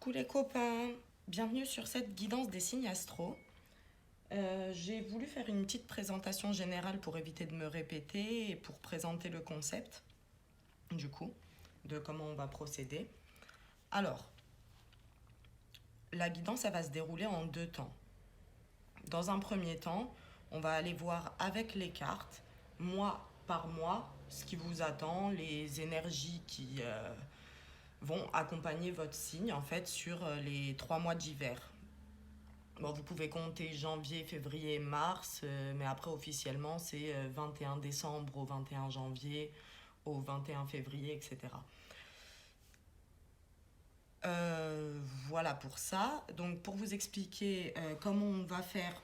Coucou les copains, bienvenue sur cette guidance des signes astro. J'ai voulu faire une petite présentation générale pour éviter de me répéter et pour présenter le concept, du coup, de comment on va procéder. Alors, la guidance, elle va se dérouler en deux temps. Dans un premier temps, on va aller voir avec les cartes, mois par mois, ce qui vous attend, les énergies qui vont accompagner votre signe en fait sur les 3 mois d'hiver. Bon, vous pouvez compter janvier, février, mars, mais après officiellement c'est 21 décembre au 21 janvier, au 21 février, etc. Voilà pour ça. Donc pour vous expliquer comment on va faire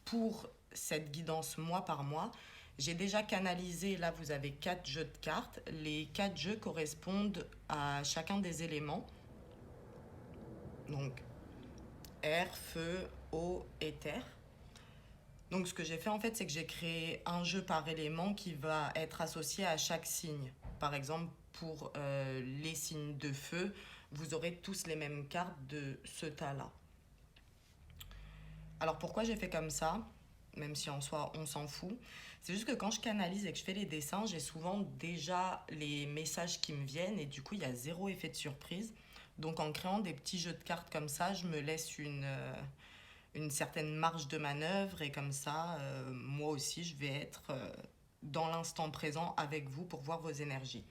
pour cette guidance mois par mois, j'ai déjà canalisé, là vous avez 4 jeux de cartes. Les 4 jeux correspondent à chacun des éléments. Donc air, feu, eau et terre. Donc ce que j'ai fait en fait, c'est que j'ai créé un jeu par élément qui va être associé à chaque signe. Par exemple, pour les signes de feu, vous aurez tous les mêmes cartes de ce tas-là. Alors pourquoi j'ai fait comme ça, même si en soi on s'en fout, c'est juste que quand je canalise et que je fais les dessins, j'ai souvent déjà les messages qui me viennent et du coup il y a zéro effet de surprise. Donc en créant des petits jeux de cartes comme ça, je me laisse une certaine marge de manœuvre et comme ça, moi aussi, je vais être dans l'instant présent avec vous pour voir vos énergies.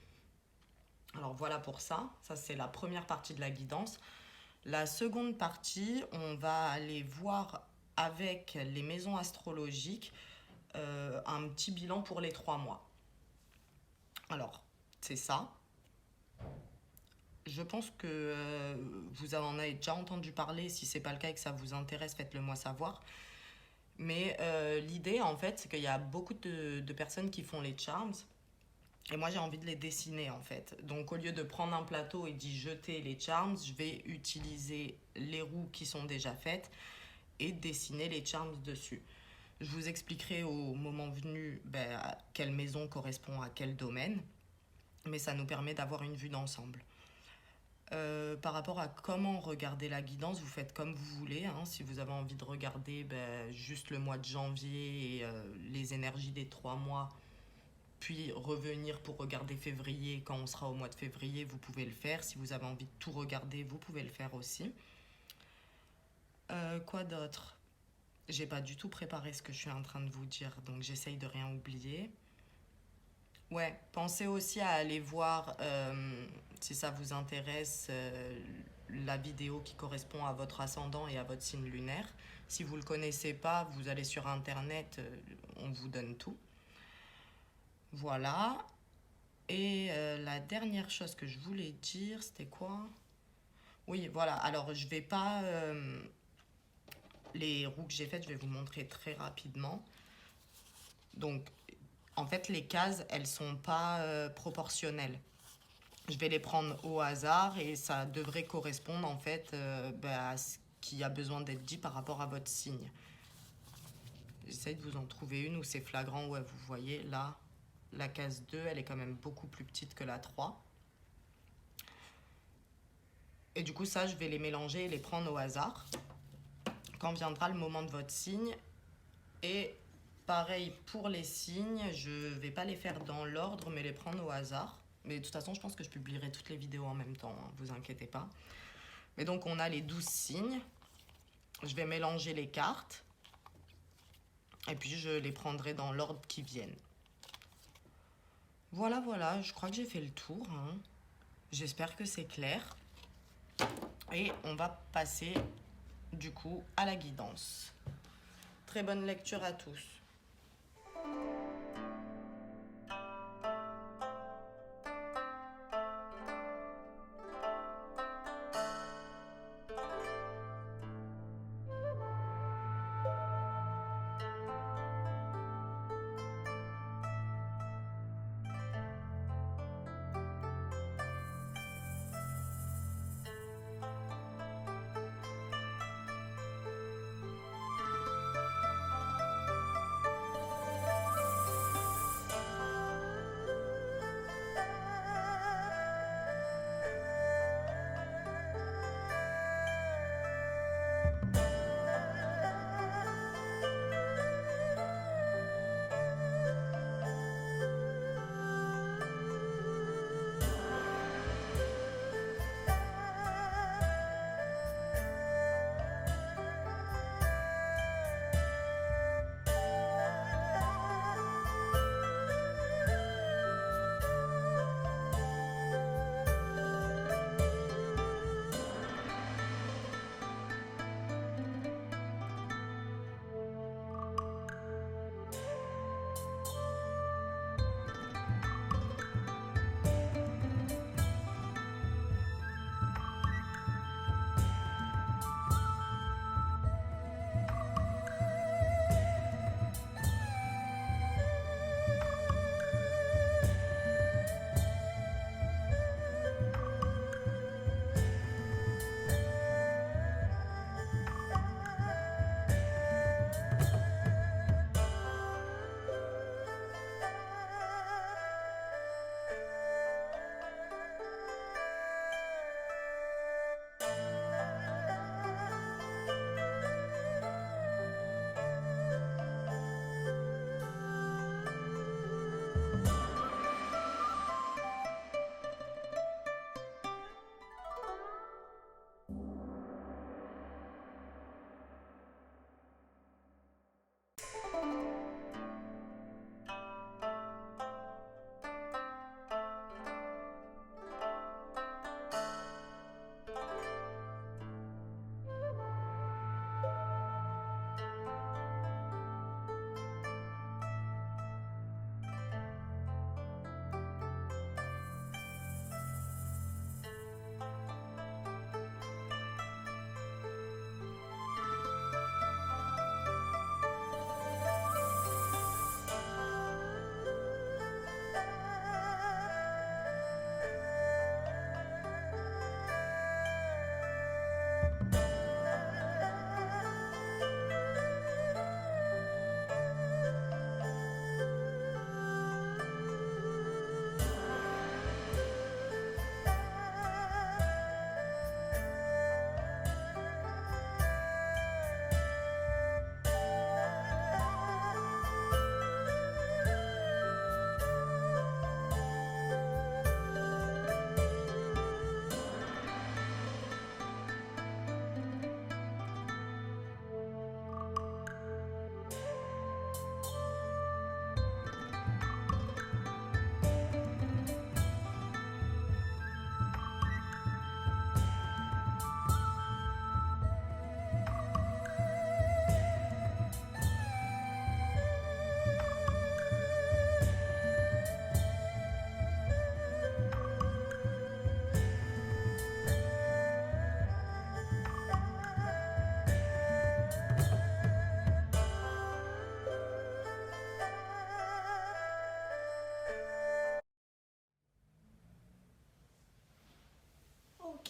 Alors voilà pour ça, ça c'est la première partie de la guidance. La seconde partie, on va aller voir avec les maisons astrologiques un petit bilan pour les 3 mois. Alors, c'est ça. Je pense que vous en avez déjà entendu parler. Si ce n'est pas le cas et que ça vous intéresse, faites-le moi savoir. Mais l'idée, en fait, c'est qu'il y a beaucoup de personnes qui font les charms. Et moi, j'ai envie de les dessiner, en fait. Donc, au lieu de prendre un plateau et d'y jeter les charms, je vais utiliser les roues qui sont déjà faites et dessiner les charms dessus. Je vous expliquerai au moment venu quelle maison correspond à quel domaine. Mais ça nous permet d'avoir une vue d'ensemble. Par rapport à comment regarder la guidance, vous faites comme vous voulez. Hein. Si vous avez envie de regarder juste le mois de janvier et les énergies des 3 mois, puis revenir pour regarder février quand on sera au mois de février, vous pouvez le faire. Si vous avez envie de tout regarder, vous pouvez le faire aussi. Quoi d'autre? J'ai pas du tout préparé ce que je suis en train de vous dire, donc j'essaye de rien oublier. Ouais, pensez aussi à aller voir, si ça vous intéresse, la vidéo qui correspond à votre ascendant et à votre signe lunaire. Si vous ne le connaissez pas, vous allez sur Internet, on vous donne tout. Voilà. Et la dernière chose que je voulais dire, c'était quoi? Oui, voilà. Alors, je vais pas... les roues que j'ai faites, je vais vous montrer très rapidement. Donc, en fait, les cases, elles sont pas proportionnelles. Je vais les prendre au hasard et ça devrait correspondre en fait à ce qui a besoin d'être dit par rapport à votre signe. J'essaie de vous en trouver une où c'est flagrant. Ouais, vous voyez là, la case 2, elle est quand même beaucoup plus petite que la 3. Et du coup, ça, je vais les mélanger et les prendre au hasard quand viendra le moment de votre signe. Et pareil pour les signes, je vais pas les faire dans l'ordre, mais les prendre au hasard. Mais de toute façon, je pense que je publierai toutes les vidéos en même temps, hein, vous inquiétez pas. Mais donc, on a les 12 signes. Je vais mélanger les cartes. Et puis, je les prendrai dans l'ordre qui viennent. Voilà, voilà, je crois que j'ai fait le tour. Hein. J'espère que c'est clair. Et on va passer, du coup, à la guidance. Très bonne lecture à tous.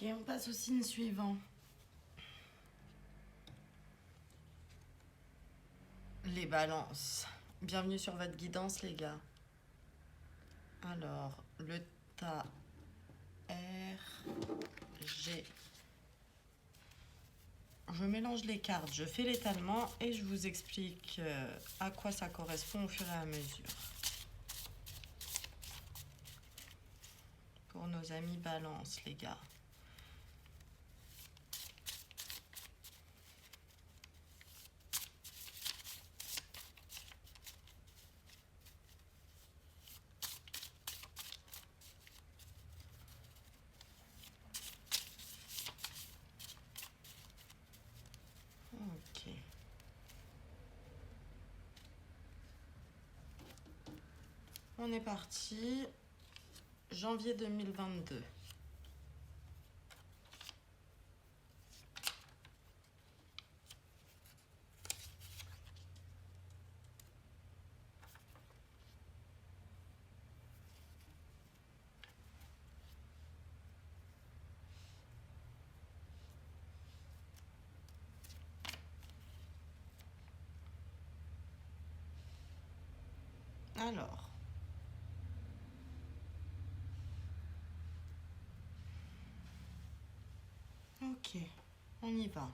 Ok, on passe au signe suivant. Les balances. Bienvenue sur votre guidance, les gars. Alors, le tas R, G. Je mélange les cartes, je fais l'étalement et je vous explique à quoi ça correspond au fur et à mesure. Pour nos amis balance, les gars. Ok. On est parti. Janvier 2022. Alors. Ok, on y va.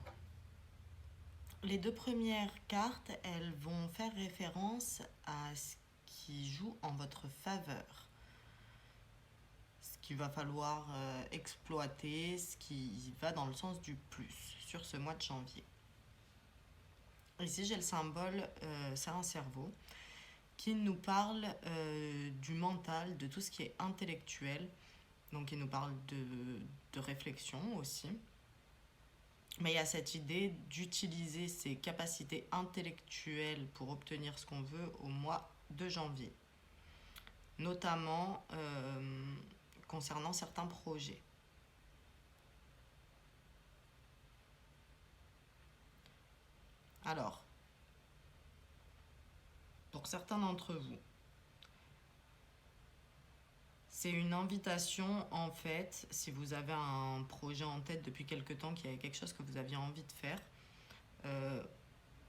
Les deux premières cartes, elles vont faire référence à ce qui joue en votre faveur. Ce qu'il va falloir exploiter, ce qui va dans le sens du plus sur ce mois de janvier. Ici, j'ai le symbole, c'est un cerveau, qui nous parle du mental, de tout ce qui est intellectuel. Donc, il nous parle de réflexion aussi. Mais il y a cette idée d'utiliser ses capacités intellectuelles pour obtenir ce qu'on veut au mois de janvier. Notamment concernant certains projets. Alors, pour certains d'entre vous, c'est une invitation en fait, si vous avez un projet en tête depuis quelque temps, qu'il y a quelque chose que vous aviez envie de faire,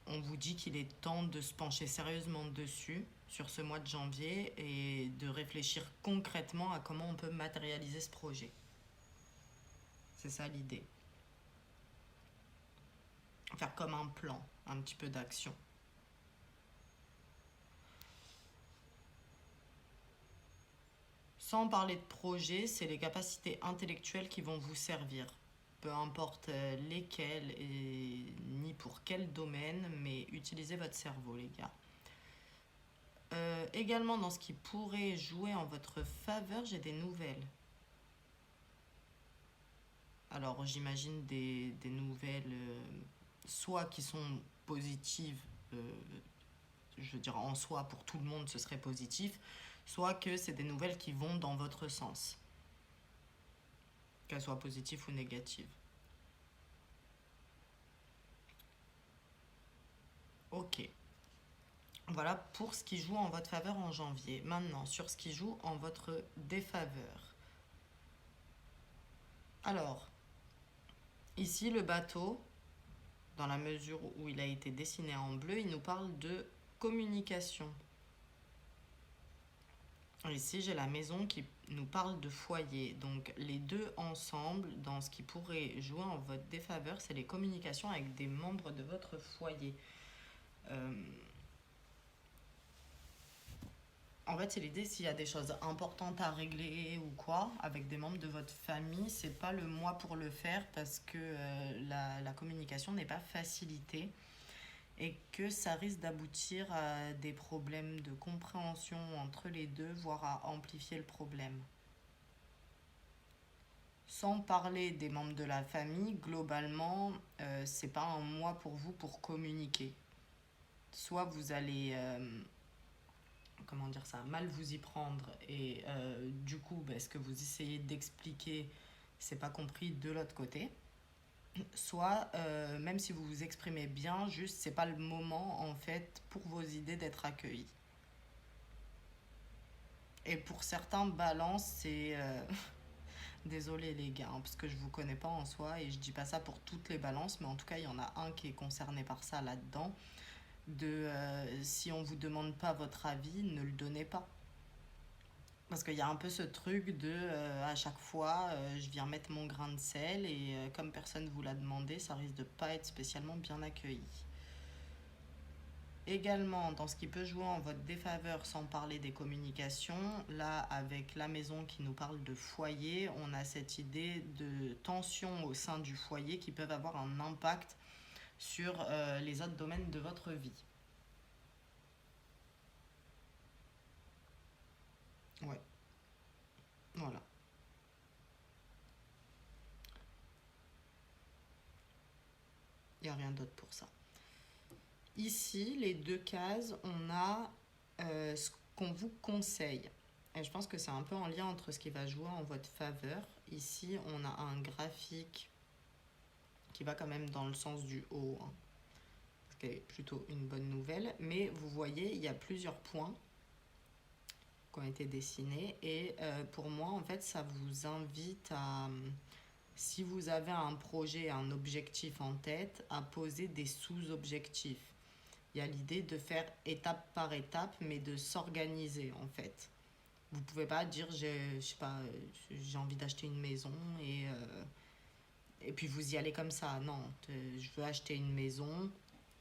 on vous dit qu'il est temps de se pencher sérieusement dessus sur ce mois de janvier et de réfléchir concrètement à comment on peut matérialiser ce projet. C'est ça l'idée. Faire comme un plan, un petit peu d'action. Sans parler de projet, c'est les capacités intellectuelles qui vont vous servir. Peu importe lesquelles et ni pour quel domaine, mais utilisez votre cerveau, les gars. Également, dans ce qui pourrait jouer en votre faveur, j'ai des nouvelles. Alors, j'imagine des nouvelles, soit qui sont positives, je veux dire en soi, pour tout le monde, ce serait positif, soit que c'est des nouvelles qui vont dans votre sens, qu'elles soient positives ou négatives. Ok. Voilà pour ce qui joue en votre faveur en janvier. Maintenant, sur ce qui joue en votre défaveur. Alors, ici, le bateau, dans la mesure où il a été dessiné en bleu, il nous parle de communication. Ici, j'ai la maison qui nous parle de foyer. Donc, les deux ensemble, dans ce qui pourrait jouer en votre défaveur, c'est les communications avec des membres de votre foyer. En fait, c'est l'idée, s'il y a des choses importantes à régler ou quoi, avec des membres de votre famille, c'est pas le mois pour le faire parce que la communication n'est pas facilitée et que ça risque d'aboutir à des problèmes de compréhension entre les deux, voire à amplifier le problème. Sans parler des membres de la famille, globalement, c'est pas un mois pour vous pour communiquer. Soit vous allez, comment dire ça, mal vous y prendre et du coup, ce que vous essayez d'expliquer, c'est pas compris de l'autre côté. Soit, même si vous vous exprimez bien, juste c'est pas le moment en fait pour vos idées d'être accueillies. Et pour certains balances, c'est Désolée les gars, hein, parce que je vous connais pas en soi et je dis pas ça pour toutes les balances, mais en tout cas il y en a un qui est concerné par ça là-dedans. Si on vous demande pas votre avis, ne le donnez pas. Parce qu'il y a un peu ce truc à chaque fois je viens mettre mon grain de sel et comme personne vous l'a demandé, ça risque de pas être spécialement bien accueilli. Également, dans ce qui peut jouer en votre défaveur sans parler des communications, là avec la maison qui nous parle de foyer, on a cette idée de tension au sein du foyer qui peuvent avoir un impact sur les autres domaines de votre vie. Ouais, voilà. Il n'y a rien d'autre pour ça. Ici, les deux cases, on a ce qu'on vous conseille. Et je pense que c'est un peu en lien entre ce qui va jouer en votre faveur. Ici, on a un graphique qui va quand même dans le sens du haut, hein, ce qui est plutôt une bonne nouvelle. Mais vous voyez, il y a plusieurs points qui ont été dessinés. Et pour moi, en fait, ça vous invite à, si vous avez un projet, un objectif en tête, à poser des sous-objectifs. Il y a l'idée de faire étape par étape, mais de s'organiser en fait. Vous pouvez pas dire je sais pas, j'ai envie d'acheter une maison et puis vous y allez comme ça. Non, je veux acheter une maison.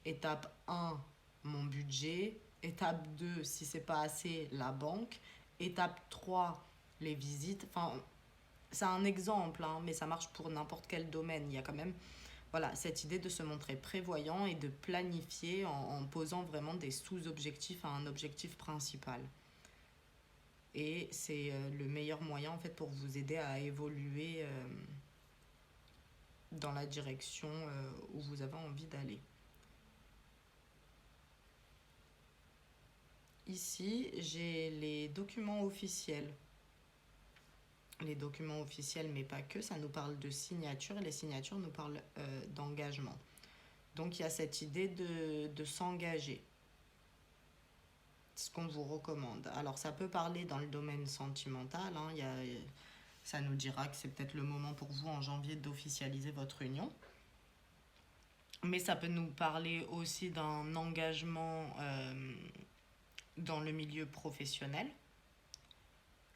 Étape un, mon budget. Étape 2, si c'est pas assez, la banque. Étape 3, les visites. Enfin, c'est un exemple, hein, mais ça marche pour n'importe quel domaine. Il y a quand même voilà, cette idée de se montrer prévoyant et de planifier en posant vraiment des sous-objectifs à un objectif principal. Et c'est le meilleur moyen en fait pour vous aider à évoluer dans la direction où vous avez envie d'aller. Ici, j'ai les documents officiels. Les documents officiels, mais pas que, ça nous parle de signature et les signatures nous parlent d'engagement. Donc il y a cette idée de s'engager. Ce qu'on vous recommande. Alors ça peut parler dans le domaine sentimental, hein, ça nous dira que c'est peut-être le moment pour vous en janvier d'officialiser votre union. Mais ça peut nous parler aussi d'un engagement dans le milieu professionnel,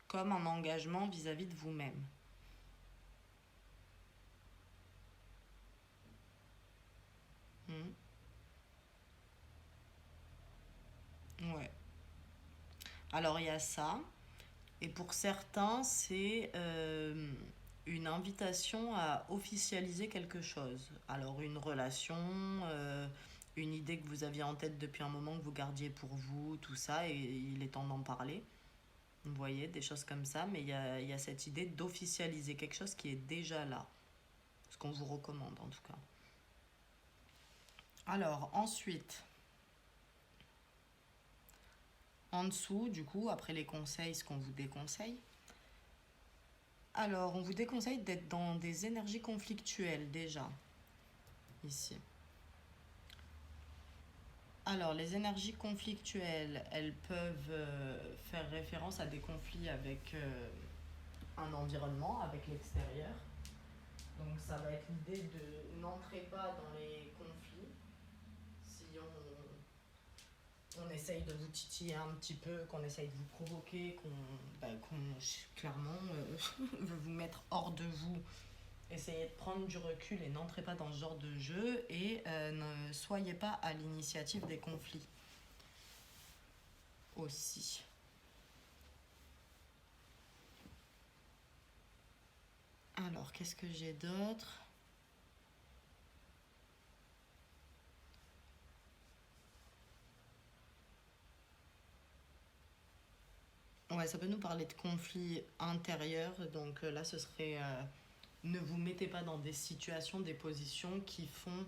comme un engagement vis-à-vis de vous-même. Hmm. Ouais. Alors il y a ça. Et pour certains, c'est une invitation à officialiser quelque chose. Alors une relation, une idée que vous aviez en tête depuis un moment, que vous gardiez pour vous, tout ça, et il est temps d'en parler. Vous voyez, des choses comme ça, mais il y a cette idée d'officialiser quelque chose qui est déjà là. Ce qu'on vous recommande en tout cas. Alors ensuite, en dessous, du coup, après les conseils, ce qu'on vous déconseille. Alors, on vous déconseille d'être dans des énergies conflictuelles déjà, ici. Alors, les énergies conflictuelles, elles peuvent faire référence à des conflits avec un environnement, avec l'extérieur. Donc, ça va être l'idée de n'entrer pas dans les conflits. Si on essaye de vous titiller un petit peu, qu'on essaye de vous provoquer, qu'on clairement veut vous mettre hors de vous. Essayez de prendre du recul et n'entrez pas dans ce genre de jeu et ne soyez pas à l'initiative des conflits aussi. Alors, qu'est-ce que j'ai d'autre? Ouais, ça peut nous parler de conflits intérieurs. Donc là, ce serait ne vous mettez pas dans des situations, des positions qui font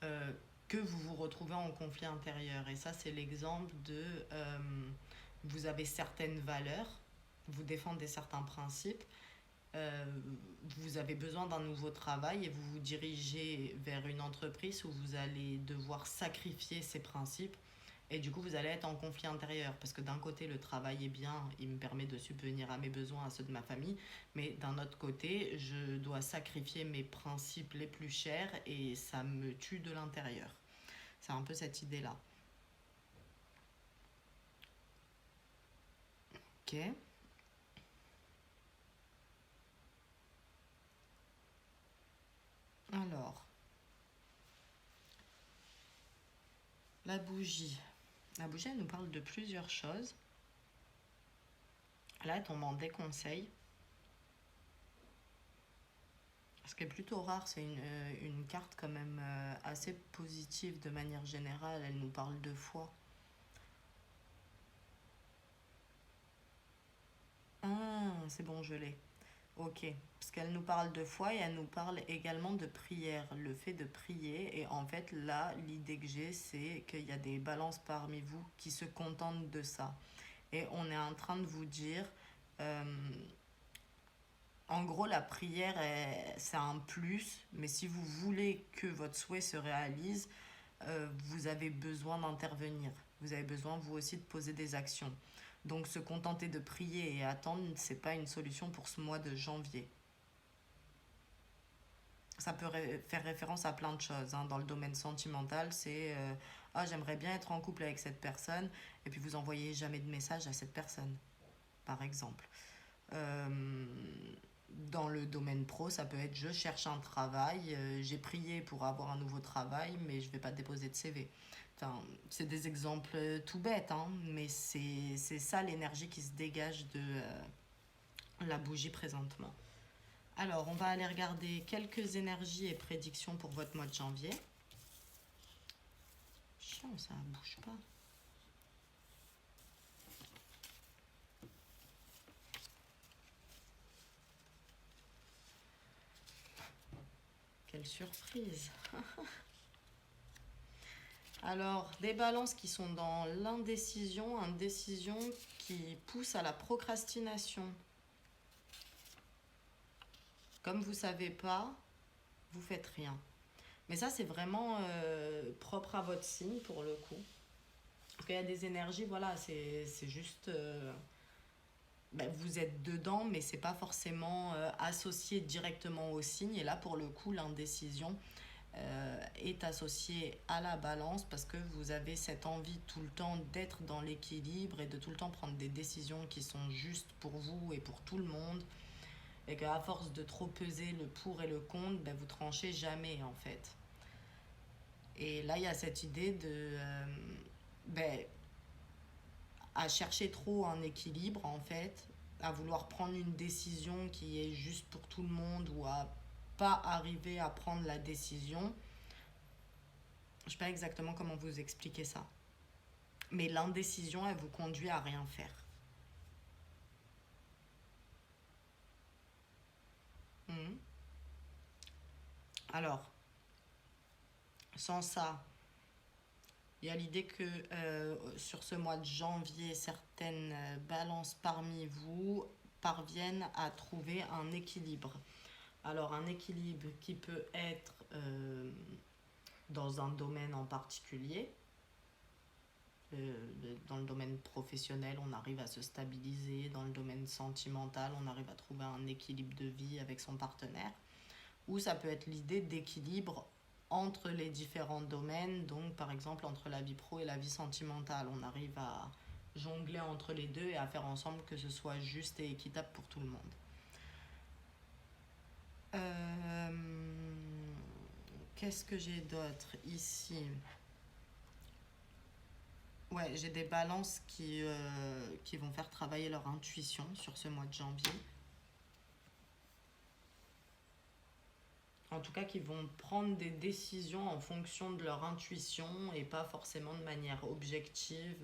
euh, que vous vous retrouvez en conflit intérieur. Et ça, c'est l'exemple de vous avez certaines valeurs, vous défendez certains principes, euh, vous avez besoin d'un nouveau travail et vous vous dirigez vers une entreprise où vous allez devoir sacrifier ces principes Et du coup, vous allez être en conflit intérieur parce que d'un côté, le travail est bien, il me permet de subvenir à mes besoins, à ceux de ma famille, mais d'un autre côté, je dois sacrifier mes principes les plus chers et ça me tue de l'intérieur. C'est un peu cette idée-là. Ok. Alors, la bougie. La bougie, elle nous parle de plusieurs choses. Là, elle tombe en déconseil. Ce qui est plutôt rare, c'est une carte quand même assez positive de manière générale. Elle nous parle de foi. Ah, c'est bon, je l'ai. Ok, parce qu'elle nous parle de foi et elle nous parle également de prière, le fait de prier. Et en fait, là, l'idée que j'ai, c'est qu'il y a des balances parmi vous qui se contentent de ça. Et on est en train de vous dire, euh, en gros, la prière, c'est un plus, mais si vous voulez que votre souhait se réalise, vous avez besoin d'intervenir. Vous avez besoin, vous aussi, de poser des actions. Donc, se contenter de prier et attendre, c'est pas une solution pour ce mois de janvier. Ça peut faire référence à plein de choses, hein. Dans le domaine sentimental, c'est ah, j'aimerais bien être en couple avec cette personne, et puis vous envoyez jamais de message à cette personne, par exemple. Euh, Dans le domaine pro, ça peut être je cherche un travail, j'ai prié pour avoir un nouveau travail, mais je vais pas déposer de CV. Enfin, c'est des exemples tout bêtes, hein, mais c'est ça l'énergie qui se dégage de la bougie présentement. Alors, on va aller regarder quelques énergies et prédictions pour votre mois de janvier. Chiant, ça bouge pas. Quelle surprise. Alors, des balances qui sont dans l'indécision, indécision qui pousse à la procrastination. Comme vous savez pas, vous faites rien. Mais ça, c'est vraiment propre à votre signe pour le coup. Parce qu'il y a des énergies, voilà, c'est juste. Ben, vous êtes dedans, mais c'est pas forcément associé directement au signe. Et là, pour le coup, l'indécision est associée à la balance parce que vous avez cette envie tout le temps d'être dans l'équilibre et de tout le temps prendre des décisions qui sont justes pour vous et pour tout le monde. Et qu'à force de trop peser le pour et le contre, ben, vous tranchez jamais en fait. Et là, il y a cette idée de ben, à chercher trop un équilibre en fait, à vouloir prendre une décision qui est juste pour tout le monde ou à pas arriver à prendre la décision. Je sais pas exactement comment vous expliquer ça. Mais l'indécision, elle vous conduit à rien faire. Mhm. Alors, sans ça, il y a l'idée que sur ce mois de janvier, certaines balances parmi vous parviennent à trouver un équilibre. Alors un équilibre qui peut être dans un domaine en particulier. Dans le domaine professionnel, on arrive à se stabiliser. Dans le domaine sentimental, on arrive à trouver un équilibre de vie avec son partenaire. Ou ça peut être l'idée d'équilibre entre les différents domaines, donc par exemple entre la vie pro et la vie sentimentale. On arrive à jongler entre les deux et à faire ensemble que ce soit juste et équitable pour tout le monde. Euh, Qu'est-ce que j'ai d'autre ici? Ouais, j'ai des balances qui vont faire travailler leur intuition sur ce mois de janvier. En tout cas, qui vont prendre des décisions en fonction de leur intuition et pas forcément de manière objective.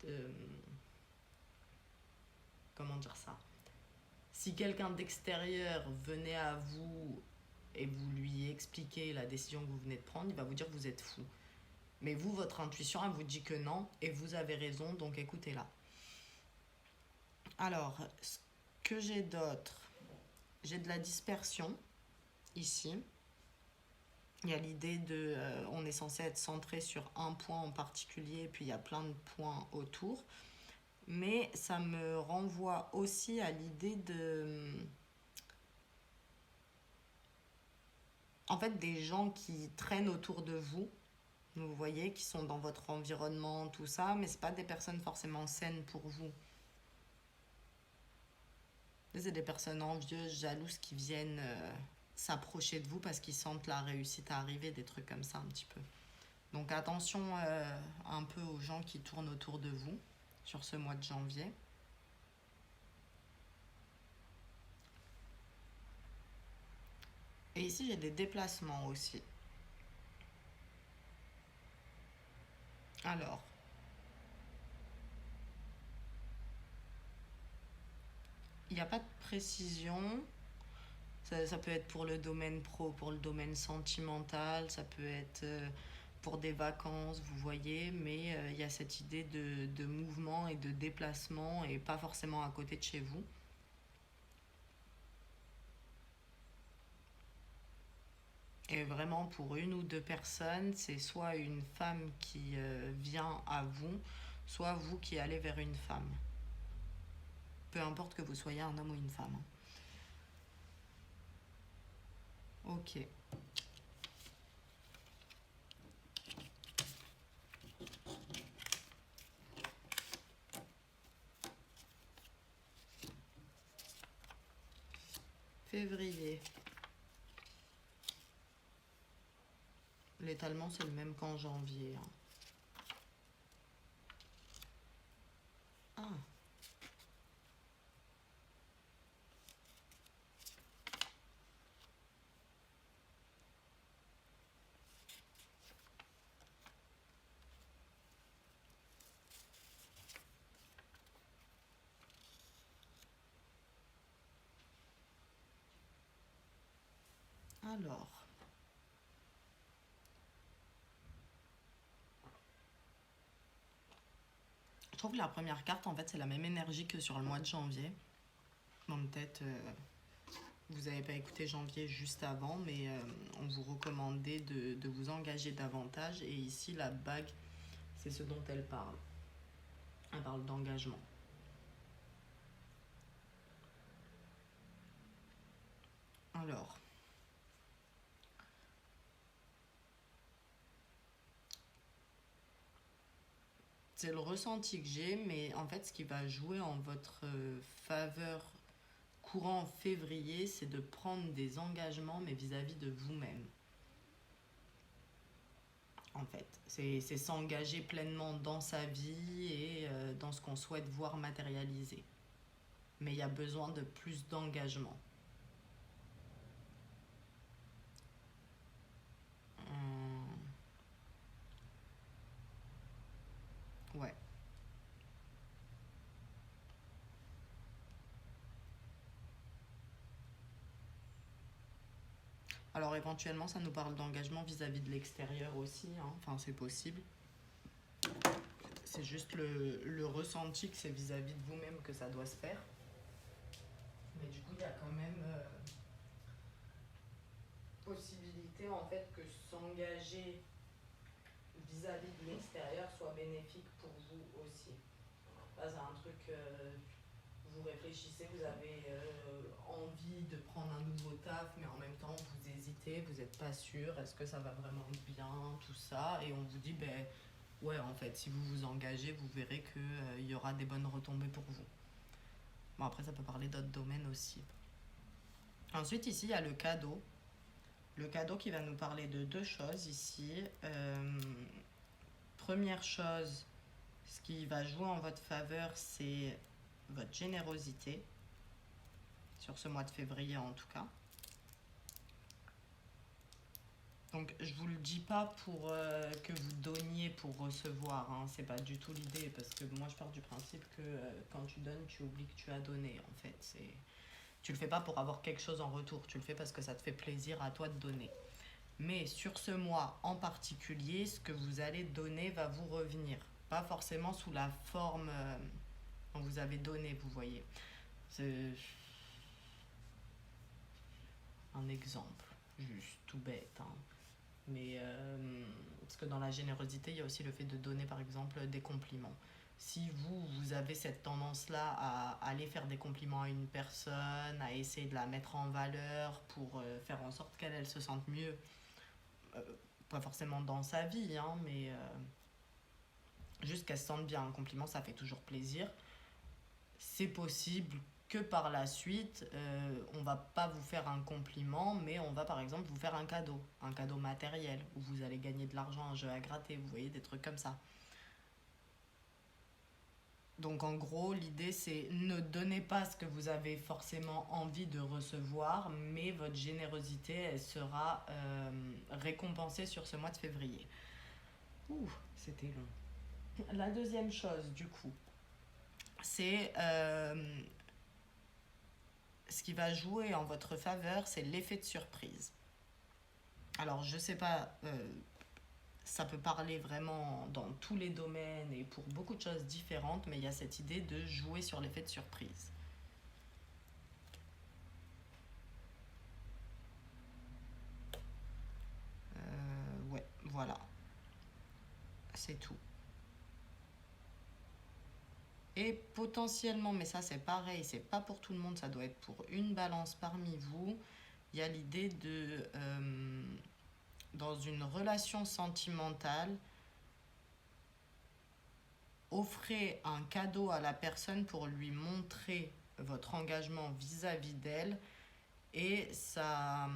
De- Comment dire ça? Si quelqu'un d'extérieur venait à vous et vous lui expliquez la décision que vous venez de prendre, il va vous dire que vous êtes fou. Mais vous, votre intuition, elle vous dit que non, et vous avez raison, donc écoutez-la. Alors, ce que j'ai d'autre, j'ai de la dispersion ici. Il y a l'idée de... on est censé être centré sur un point en particulier, puis il y a plein de points autour. Mais ça me renvoie aussi à l'idée de... En fait, des gens qui traînent autour de vous, vous voyez, qui sont dans votre environnement, tout ça, mais c'est pas des personnes forcément saines pour vous. C'est des personnes envieuses, jalouses qui viennent s'approcher de vous parce qu'ils sentent la réussite arriver, des trucs comme ça un petit peu. Donc attention un peu aux gens qui tournent autour de vous sur ce mois de janvier. Et ici j'ai des déplacements aussi. Alors, il n'y a pas de précision. Ça peut être pour le domaine pro, pour le domaine sentimental, ça peut être pour des vacances, vous voyez, mais il y a cette idée de mouvement et de déplacement et pas forcément à côté de chez vous. Et vraiment pour une ou deux personnes, c'est soit une femme qui vient à vous, soit vous qui allez vers une femme. Peu importe que vous soyez un homme ou une femme. Ok. Février. L'étalement, c'est le même qu'en janvier. Ah. Alors. Je trouve que la première carte, en fait, c'est la même énergie que sur le mois de janvier. Donc peut-être, vous n'avez pas écouté janvier juste avant, mais on vous recommandait de vous engager davantage. Et ici, la bague, c'est ce dont elle parle. Elle parle d'engagement. Alors, c'est le ressenti que j'ai, mais en fait, ce qui va jouer en votre faveur courant février, c'est de prendre des engagements, mais vis-à-vis de vous-même. En fait, c'est s'engager pleinement dans sa vie et dans ce qu'on souhaite voir matérialiser. Mais il y a besoin de plus d'engagement. Ouais. Alors éventuellement, ça nous parle d'engagement vis-à-vis de l'extérieur aussi, hein. Enfin, c'est possible. C'est juste le ressenti que c'est vis-à-vis de vous-même que ça doit se faire. Mais du coup, il y a quand même possibilité en fait que s'engager vis-à-vis de l'extérieur soit bénéfique pour vous aussi. Là, c'est un truc, vous réfléchissez, vous avez envie de prendre un nouveau taf, mais en même temps, vous hésitez, vous n'êtes pas sûr, est-ce que ça va vraiment bien, tout ça, et on vous dit, ben ouais, en fait, si vous vous engagez, vous verrez qu'il y aura des bonnes retombées pour vous. Bon, après, ça peut parler d'autres domaines aussi. Ensuite, ici, il y a le cadeau. Le cadeau qui va nous parler de deux choses ici. Première chose, ce qui va jouer en votre faveur, c'est votre générosité, sur ce mois de février en tout cas. Donc je vous le dis pas pour que vous donniez pour recevoir, hein. C'est pas du tout l'idée, parce que moi je pars du principe que quand tu donnes, tu oublies que tu as donné en fait. Tu le fais pas pour avoir quelque chose en retour, tu le fais parce que ça te fait plaisir à toi de donner. Mais sur ce mois en particulier, ce que vous allez donner va vous revenir. Pas forcément sous la forme dont vous avez donné, vous voyez. C'est un exemple, juste tout bête, hein. Mais parce que dans la générosité, il y a aussi le fait de donner par exemple des compliments. Si vous avez cette tendance-là à aller faire des compliments à une personne, à essayer de la mettre en valeur pour faire en sorte qu'elle se sente mieux, euh, pas forcément dans sa vie, hein, mais juste qu'elle se sente bien. Un compliment, ça fait toujours plaisir. C'est possible que par la suite, on va pas vous faire un compliment, mais on va par exemple vous faire un cadeau matériel, où vous allez gagner de l'argent, un jeu à gratter, vous voyez, des trucs comme ça. Donc en gros, l'idée c'est ne donnez pas ce que vous avez forcément envie de recevoir, mais votre générosité, elle sera récompensée sur ce mois de février. Ouh, c'était long. La deuxième chose, du coup, c'est ce qui va jouer en votre faveur, c'est l'effet de surprise. Alors, je sais pas, ça peut parler vraiment dans tous les domaines et pour beaucoup de choses différentes, mais il y a cette idée de jouer sur l'effet de surprise. Ouais, voilà, c'est tout. Et potentiellement, mais ça c'est pareil, c'est pas pour tout le monde, ça doit être pour une balance parmi vous. Il y a l'idée de, dans une relation sentimentale, offrez un cadeau à la personne pour lui montrer votre engagement vis-à-vis d'elle et ça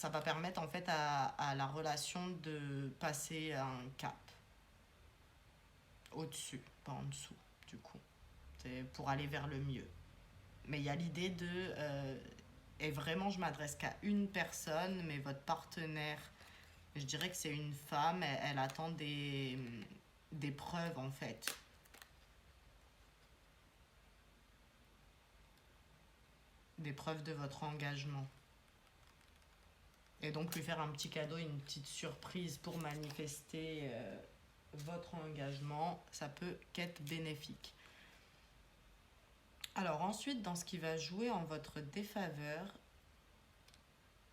va permettre en fait à la relation de passer un cap au-dessus, pas en dessous du coup. C'est pour aller vers le mieux. Mais il y a l'idée de... et vraiment, je m'adresse qu'à une personne, mais votre partenaire, je dirais que c'est une femme, elle attend des preuves en fait. Des preuves de votre engagement. Et donc lui faire un petit cadeau, une petite surprise pour manifester votre engagement, ça peut qu'être bénéfique. Alors ensuite, dans ce qui va jouer en votre défaveur,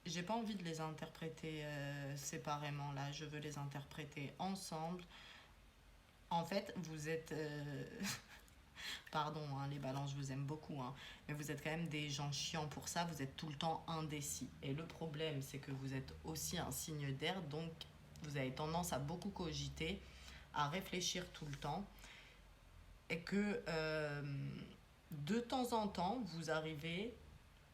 j'ai pas envie de les interpréter séparément là, je veux les interpréter ensemble. En fait, vous êtes pardon, hein, les balances, je vous aime beaucoup, hein, mais vous êtes quand même des gens chiants pour ça, vous êtes tout le temps indécis. Et le problème, c'est que vous êtes aussi un signe d'air, donc vous avez tendance à beaucoup cogiter, à réfléchir tout le temps, et que de temps en temps, vous arrivez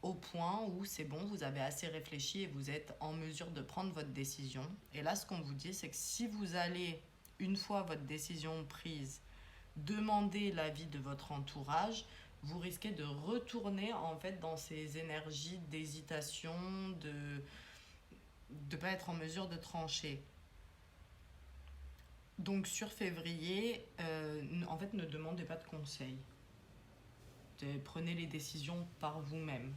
au point où c'est bon, vous avez assez réfléchi et vous êtes en mesure de prendre votre décision. Et là, ce qu'on vous dit, c'est que si vous allez, une fois votre décision prise, demander l'avis de votre entourage, vous risquez de retourner en fait dans ces énergies d'hésitation, de ne pas être en mesure de trancher. Donc sur février, en fait, ne demandez pas de conseils. Prenez les décisions par vous-même.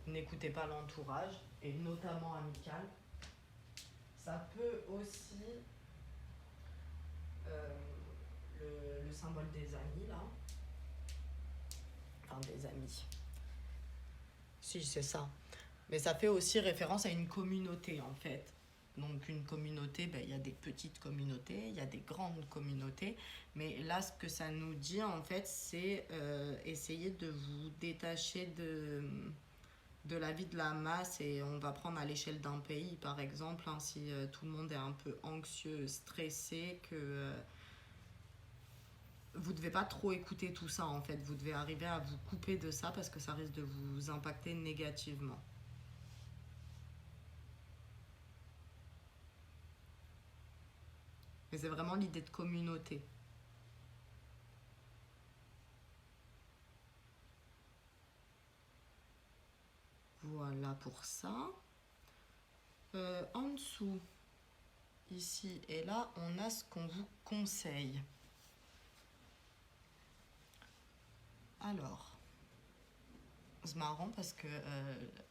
N'écoutez pas l'entourage, et notamment amical. Ça peut aussi, euh, le symbole des amis, là, enfin des amis, si c'est ça, mais ça fait aussi référence à une communauté en fait. Donc une communauté, ben, il y a des petites communautés, il y a des grandes communautés, mais là ce que ça nous dit en fait, c'est essayer de vous détacher de la vie de la masse, et on va prendre à l'échelle d'un pays par exemple, hein, si tout le monde est un peu anxieux, stressé, que vous devez pas trop écouter tout ça en fait, vous devez arriver à vous couper de ça parce que ça risque de vous impacter négativement. Mais c'est vraiment l'idée de communauté. Voilà pour ça. En dessous, ici et là, on a ce qu'on vous conseille. Alors, c'est marrant parce que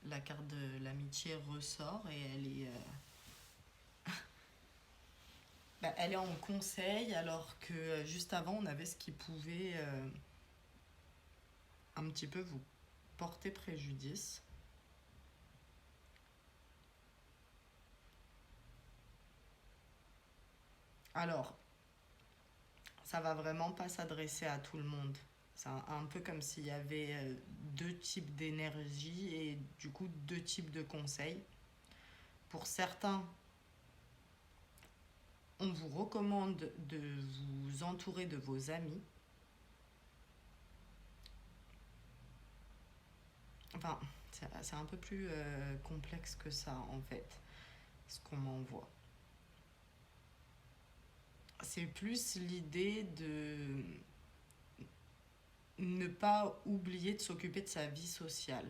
la carte de l'amitié ressort et elle est, bah, elle est en conseil, alors que juste avant, on avait ce qui pouvait un petit peu vous porter préjudice. Alors, ça va vraiment pas s'adresser à tout le monde. C'est un peu comme s'il y avait deux types d'énergie et du coup deux types de conseils. Pour certains, on vous recommande de vous entourer de vos amis. Enfin, c'est un peu plus complexe que ça en fait, ce qu'on m'envoie. C'est plus l'idée de ne pas oublier de s'occuper de sa vie sociale.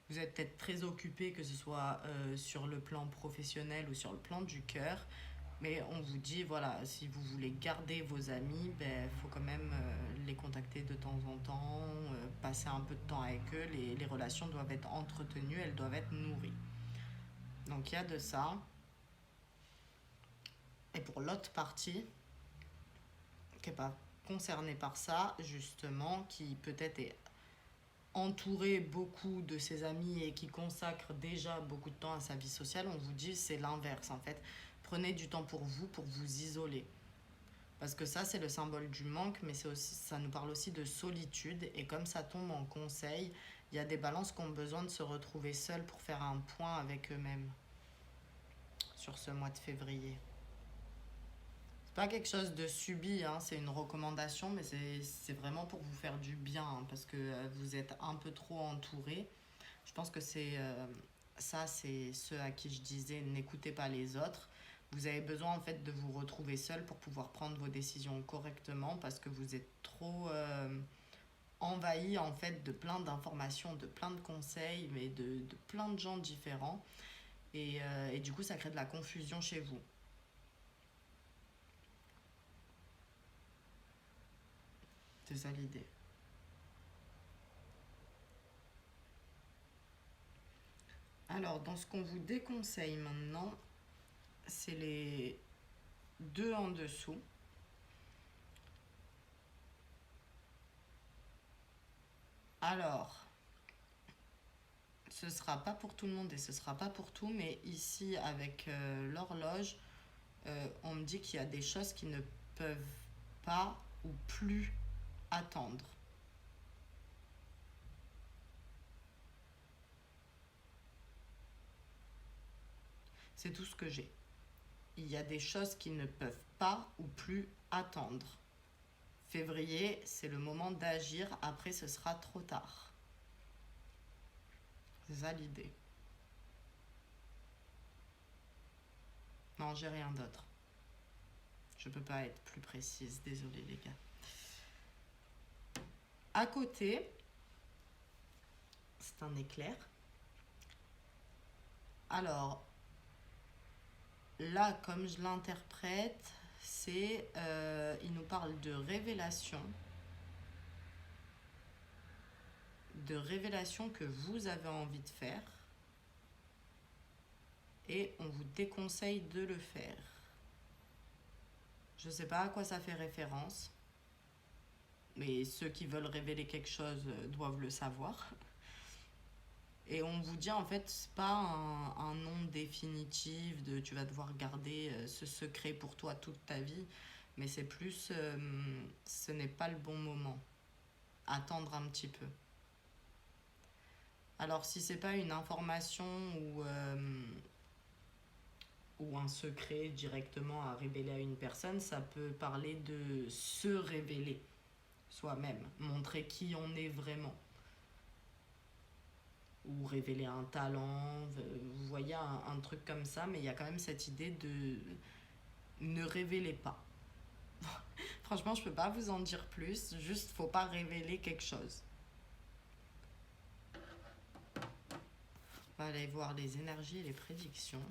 Vous êtes peut-être très occupé, que ce soit sur le plan professionnel ou sur le plan du cœur, mais on vous dit, voilà, si vous voulez garder vos amis, ben, faut quand même les contacter de temps en temps, passer un peu de temps avec eux, les relations doivent être entretenues, elles doivent être nourries. Donc il y a de ça. Et pour l'autre partie, qui n'est pas concernée par ça, justement, qui peut-être est entouré beaucoup de ses amis et qui consacre déjà beaucoup de temps à sa vie sociale, on vous dit c'est l'inverse en fait. Prenez du temps pour vous isoler. Parce que ça, c'est le symbole du manque, mais c'est aussi, ça nous parle aussi de solitude. Et comme ça tombe en conseil, il y a des balances qui ont besoin de se retrouver seuls pour faire un point avec eux-mêmes sur ce mois de février. C'est pas quelque chose de subi, hein, c'est une recommandation, mais c'est vraiment pour vous faire du bien, hein, parce que vous êtes un peu trop entouré. Je pense que ça, c'est ce à qui je disais n'écoutez pas les autres. Vous avez besoin en fait de vous retrouver seul pour pouvoir prendre vos décisions correctement parce que vous êtes trop envahi en fait de plein d'informations, de plein de conseils, mais de plein de gens différents. Et du coup, ça crée de la confusion chez vous. C'est ça l'idée. Alors, dans ce qu'on vous déconseille maintenant, c'est les deux en dessous. Alors, ce sera pas pour tout le monde et ce sera pas pour tout, mais ici, avec l'horloge, on me dit qu'il y a des choses qui ne peuvent pas ou plus attendre. C'est tout ce que j'ai. Il y a des choses qui ne peuvent pas ou plus attendre. Février, c'est le moment d'agir, après ce sera trop tard. C'est ça l'idée. Non, j'ai rien d'autre. Je peux pas être plus précise, désolée les gars. À côté, c'est un éclair. Alors, là, comme je l'interprète, il nous parle de révélation que vous avez envie de faire, et on vous déconseille de le faire. Je ne sais pas à quoi ça fait référence, mais ceux qui veulent révéler quelque chose doivent le savoir. Et on vous dit en fait, c'est pas un nom définitif de tu vas devoir garder ce secret pour toi toute ta vie, mais c'est plus ce n'est pas le bon moment. Attendre un petit peu. Alors si c'est pas une information ou un secret directement à révéler à une personne, ça peut parler de se révéler soi-même, montrer qui on est vraiment. Ou révéler un talent, vous voyez un truc comme ça, mais il y a quand même cette idée de ne révélez pas. Franchement, je peux pas vous en dire plus, juste faut pas révéler quelque chose. On va aller voir les énergies et les prédictions.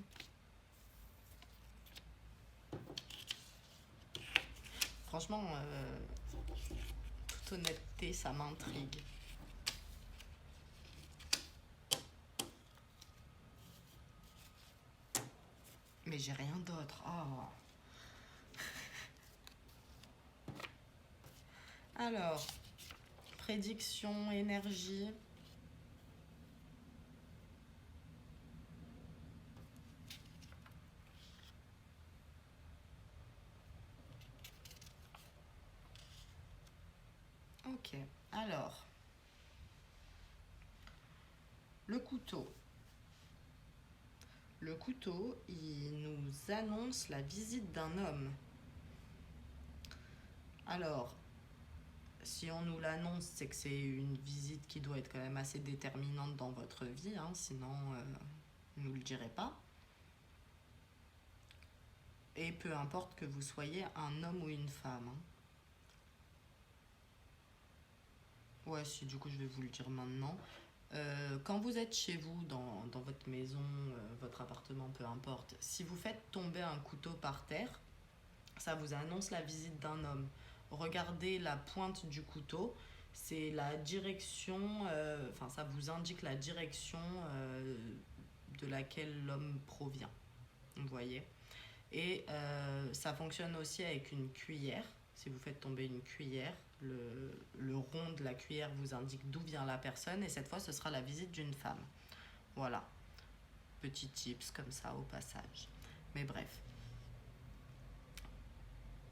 Franchement, toute honnêteté, ça m'intrigue. Mais j'ai rien d'autre. Oh. Alors, prédiction, énergie. Ok, alors, le couteau. Le couteau, il nous annonce la visite d'un homme. Alors, si on nous l'annonce, c'est que c'est une visite qui doit être quand même assez déterminante dans votre vie, hein, sinon on ne nous le dirait pas. Et peu importe que vous soyez un homme ou une femme. Hein. Ouais, si du coup je vais vous le dire maintenant. Quand vous êtes chez vous, dans votre maison, votre appartement, peu importe, si vous faites tomber un couteau par terre, ça vous annonce la visite d'un homme. Regardez la pointe du couteau, c'est la direction, enfin ça vous indique la direction de laquelle l'homme provient. Vous voyez. Et ça fonctionne aussi avec une cuillère. Si vous faites tomber une cuillère, le rond de la cuillère vous indique d'où vient la personne. Et cette fois, ce sera la visite d'une femme. Voilà. Petit tips comme ça au passage. Mais bref.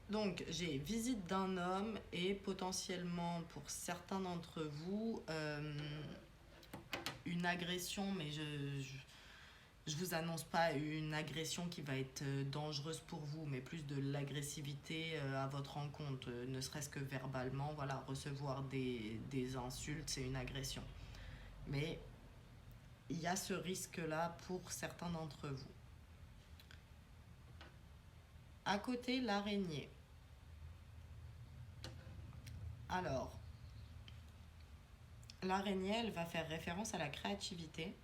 Donc, j'ai visite d'un homme et potentiellement pour certains d'entre vous, une agression, mais je vous annonce pas une agression qui va être dangereuse pour vous, mais plus de l'agressivité à votre encontre, ne serait-ce que verbalement. Voilà, recevoir des insultes, c'est une agression. Mais il y a ce risque-là pour certains d'entre vous. À côté, l'araignée. Alors, l'araignée, elle va faire référence à la créativité.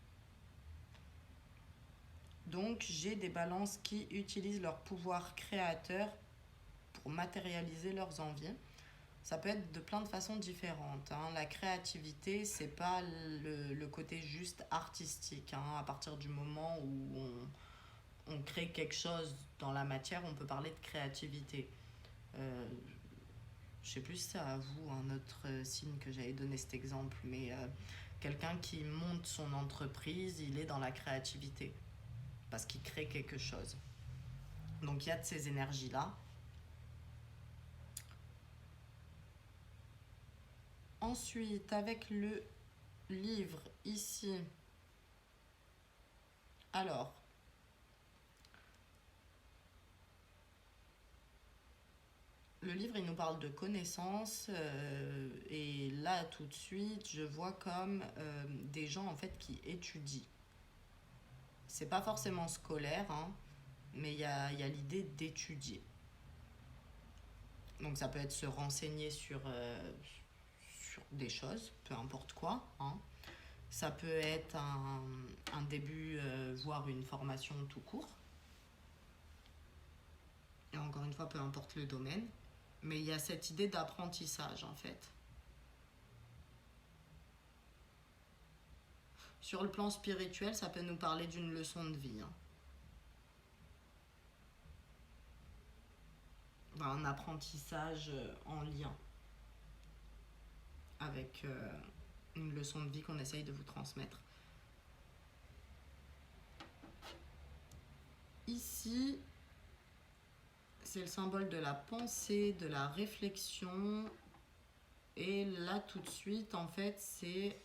Donc, j'ai des balances qui utilisent leur pouvoir créateur pour matérialiser leurs envies. Ça peut être de plein de façons différentes. Hein. La créativité, c'est pas le côté juste artistique. Hein. À partir du moment où on crée quelque chose dans la matière, on peut parler de créativité. Je sais plus si c'est à vous un autre signe que j'avais donné cet exemple, mais quelqu'un qui monte son entreprise, il est dans la créativité parce qu'il crée quelque chose. Donc il y a de ces énergies-là. Ensuite, avec le livre ici, alors, le livre, il nous parle de connaissances et là, tout de suite, je vois comme des gens en fait qui étudient. C'est pas forcément scolaire, hein, mais il y a l'idée d'étudier. Donc ça peut être se renseigner sur des choses, peu importe quoi. Hein. Ça peut être un début, voire une formation tout court. Et encore une fois, peu importe le domaine. Mais il y a cette idée d'apprentissage en fait. Sur le plan spirituel, ça peut nous parler d'une leçon de vie. Hein. Un apprentissage en lien avec une leçon de vie qu'on essaye de vous transmettre. Ici, c'est le symbole de la pensée, de la réflexion. Et là, tout de suite, en fait, c'est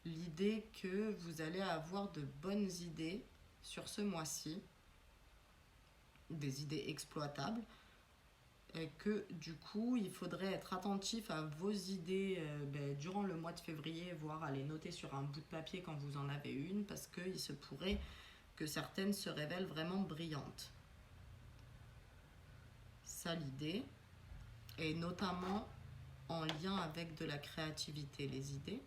l'idée que vous allez avoir de bonnes idées sur ce mois-ci, des idées exploitables, et que du coup, il faudrait être attentif à vos idées durant le mois de février, voire à les noter sur un bout de papier quand vous en avez une, parce qu'il se pourrait que certaines se révèlent vraiment brillantes. Ça, l'idée, et notamment en lien avec de la créativité, les idées.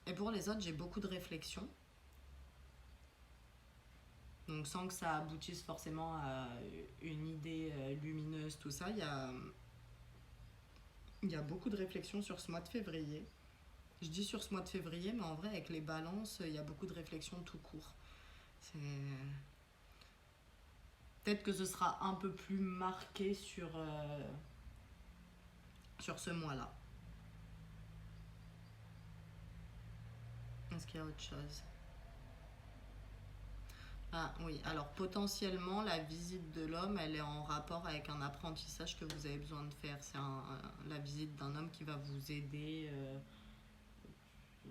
Et pour les autres, j'ai beaucoup de réflexions. Donc sans que ça aboutisse forcément à une idée lumineuse, tout ça, il y a beaucoup de réflexions sur ce mois de février. Je dis sur ce mois de février, mais en vrai, avec les balances, il y a beaucoup de réflexions tout court. Peut-être que ce sera un peu plus marqué sur ce mois-là. Est-ce qu'il y a autre chose ? Ah oui, alors potentiellement la visite de l'homme, elle est en rapport avec un apprentissage que vous avez besoin de faire. C'est la visite d'un homme qui va vous aider.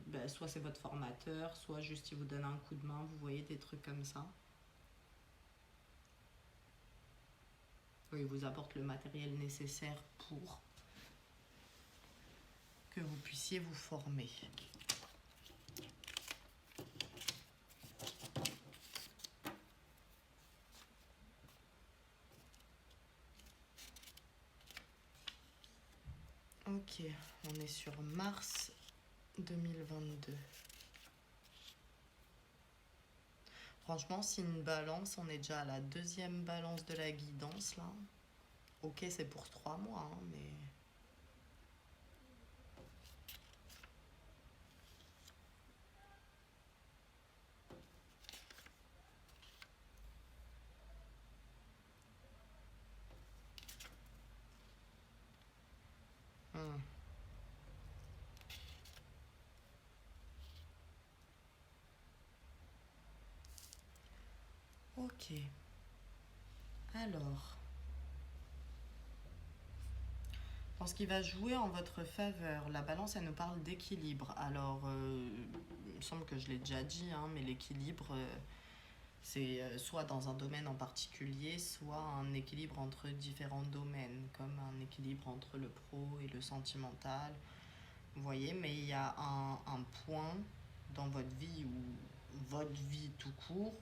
Ben, soit c'est votre formateur, soit juste il vous donne un coup de main, vous voyez des trucs comme ça. Oui, il vous apporte le matériel nécessaire pour que vous puissiez vous former. Ok, on est sur mars 2022. Franchement, si une balance, on est déjà à la deuxième balance de la guidance là. Ok, c'est pour 3 mois, hein, mais... Hmm. Ok. Alors, dans ce qui va jouer en votre faveur, la balance, elle nous parle d'équilibre. Alors, il me semble que je l'ai déjà dit, hein, mais l'équilibre, c'est soit dans un domaine en particulier, soit un équilibre entre différents domaines, comme un équilibre entre le pro et le sentimental. Vous voyez, mais il y a un point dans votre vie ou votre vie tout court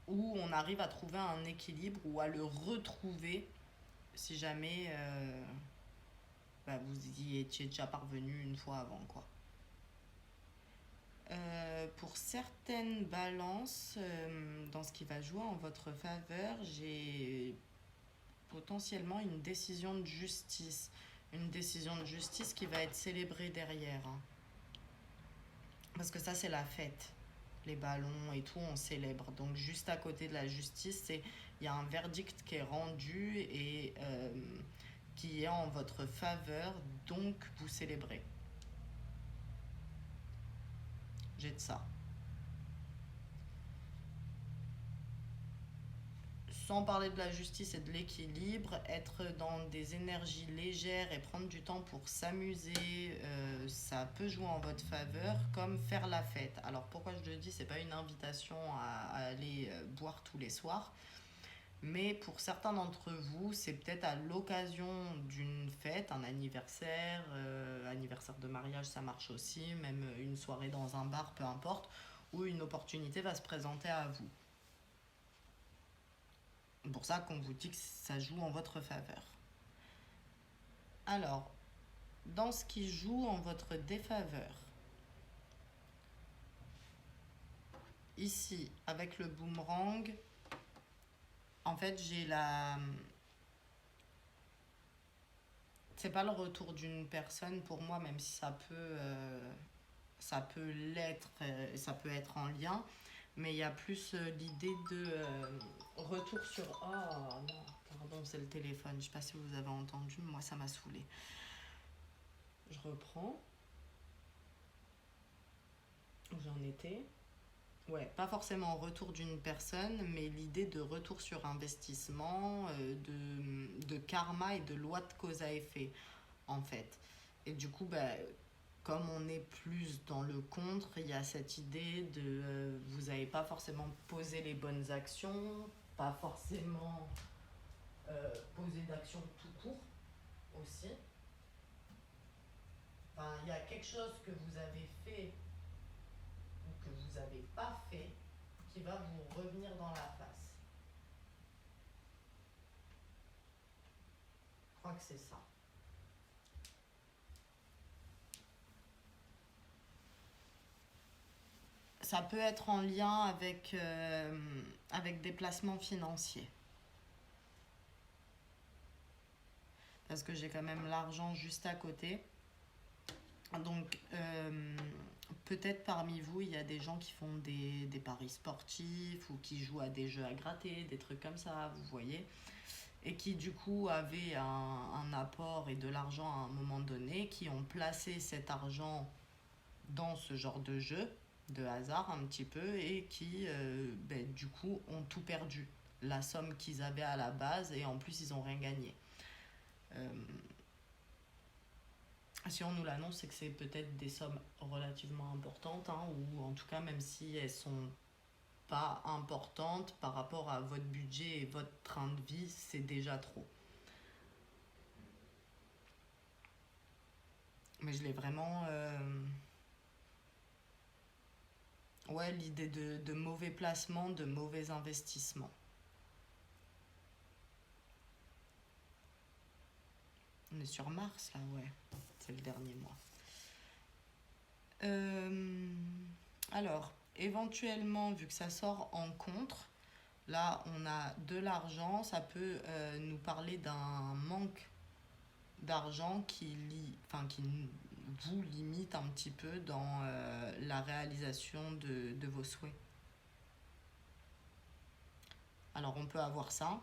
où on arrive à trouver un équilibre ou à le retrouver si jamais bah, vous y étiez déjà parvenu une fois avant, quoi. Pour certaines balances, dans ce qui va jouer en votre faveur, j'ai potentiellement une décision de justice. Une décision de justice qui va être célébrée derrière, hein. Parce que ça, c'est la fête. Les ballons et tout, on célèbre. Donc, juste à côté de la justice, il y a un verdict qui est rendu et qui est en votre faveur, donc vous célébrez. J'ai de ça. Sans parler de la justice et de l'équilibre, être dans des énergies légères et prendre du temps pour s'amuser, ça peut jouer en votre faveur, comme faire la fête. Alors pourquoi je le dis, c'est pas une invitation à aller boire tous les soirs, mais pour certains d'entre vous, c'est peut-être à l'occasion d'une fête, un anniversaire, anniversaire de mariage, ça marche aussi, même une soirée dans un bar, peu importe, où une opportunité va se présenter à vous. C'est pour ça qu'on vous dit que ça joue en votre faveur. Alors, dans ce qui joue en votre défaveur, ici, avec le boomerang, en fait, j'ai la... C'est pas le retour d'une personne pour moi, même si ça peut l'être, ça peut être en lien, mais il y a plus l'idée de retour sur... Oh non, pardon, c'est le téléphone, je sais pas si vous avez entendu, moi ça m'a saoulé. Je reprends, où j'en étais. Ouais, pas forcément retour d'une personne, mais l'idée de retour sur investissement, de karma et de loi de cause à effet, en fait. Et du coup, bah, comme on est plus dans le contre, il y a cette idée de vous n'avez pas forcément posé les bonnes actions, pas forcément posé d'actions tout court aussi. Enfin, il y a quelque chose que vous avez fait ou que vous n'avez pas fait qui va vous revenir dans la face. Je crois que c'est ça. Ça peut être en lien avec des placements financiers. Parce que j'ai quand même l'argent juste à côté. Donc, peut-être parmi vous, il y a des gens qui font des paris sportifs ou qui jouent à des jeux à gratter, des trucs comme ça, vous voyez. Et qui, du coup, avaient un apport et de l'argent à un moment donné, qui ont placé cet argent dans ce genre de jeu de hasard un petit peu et qui, du coup, ont tout perdu. La somme qu'ils avaient à la base et en plus, ils n'ont rien gagné. Euh, Si on nous l'annonce, c'est que c'est peut-être des sommes relativement importantes, hein, ou en tout cas, même si elles sont pas importantes par rapport à votre budget et votre train de vie, c'est déjà trop. Mais je l'ai vraiment. Ouais, l'idée de mauvais placements, de mauvais investissements. On est sur Mars, là, ouais. C'est le dernier mois. Euh, alors, éventuellement, vu que ça sort en contre, là, on a de l'argent, ça peut nous parler d'un manque d'argent qui vous limite un petit peu dans la réalisation de vos souhaits. Alors, on peut avoir ça,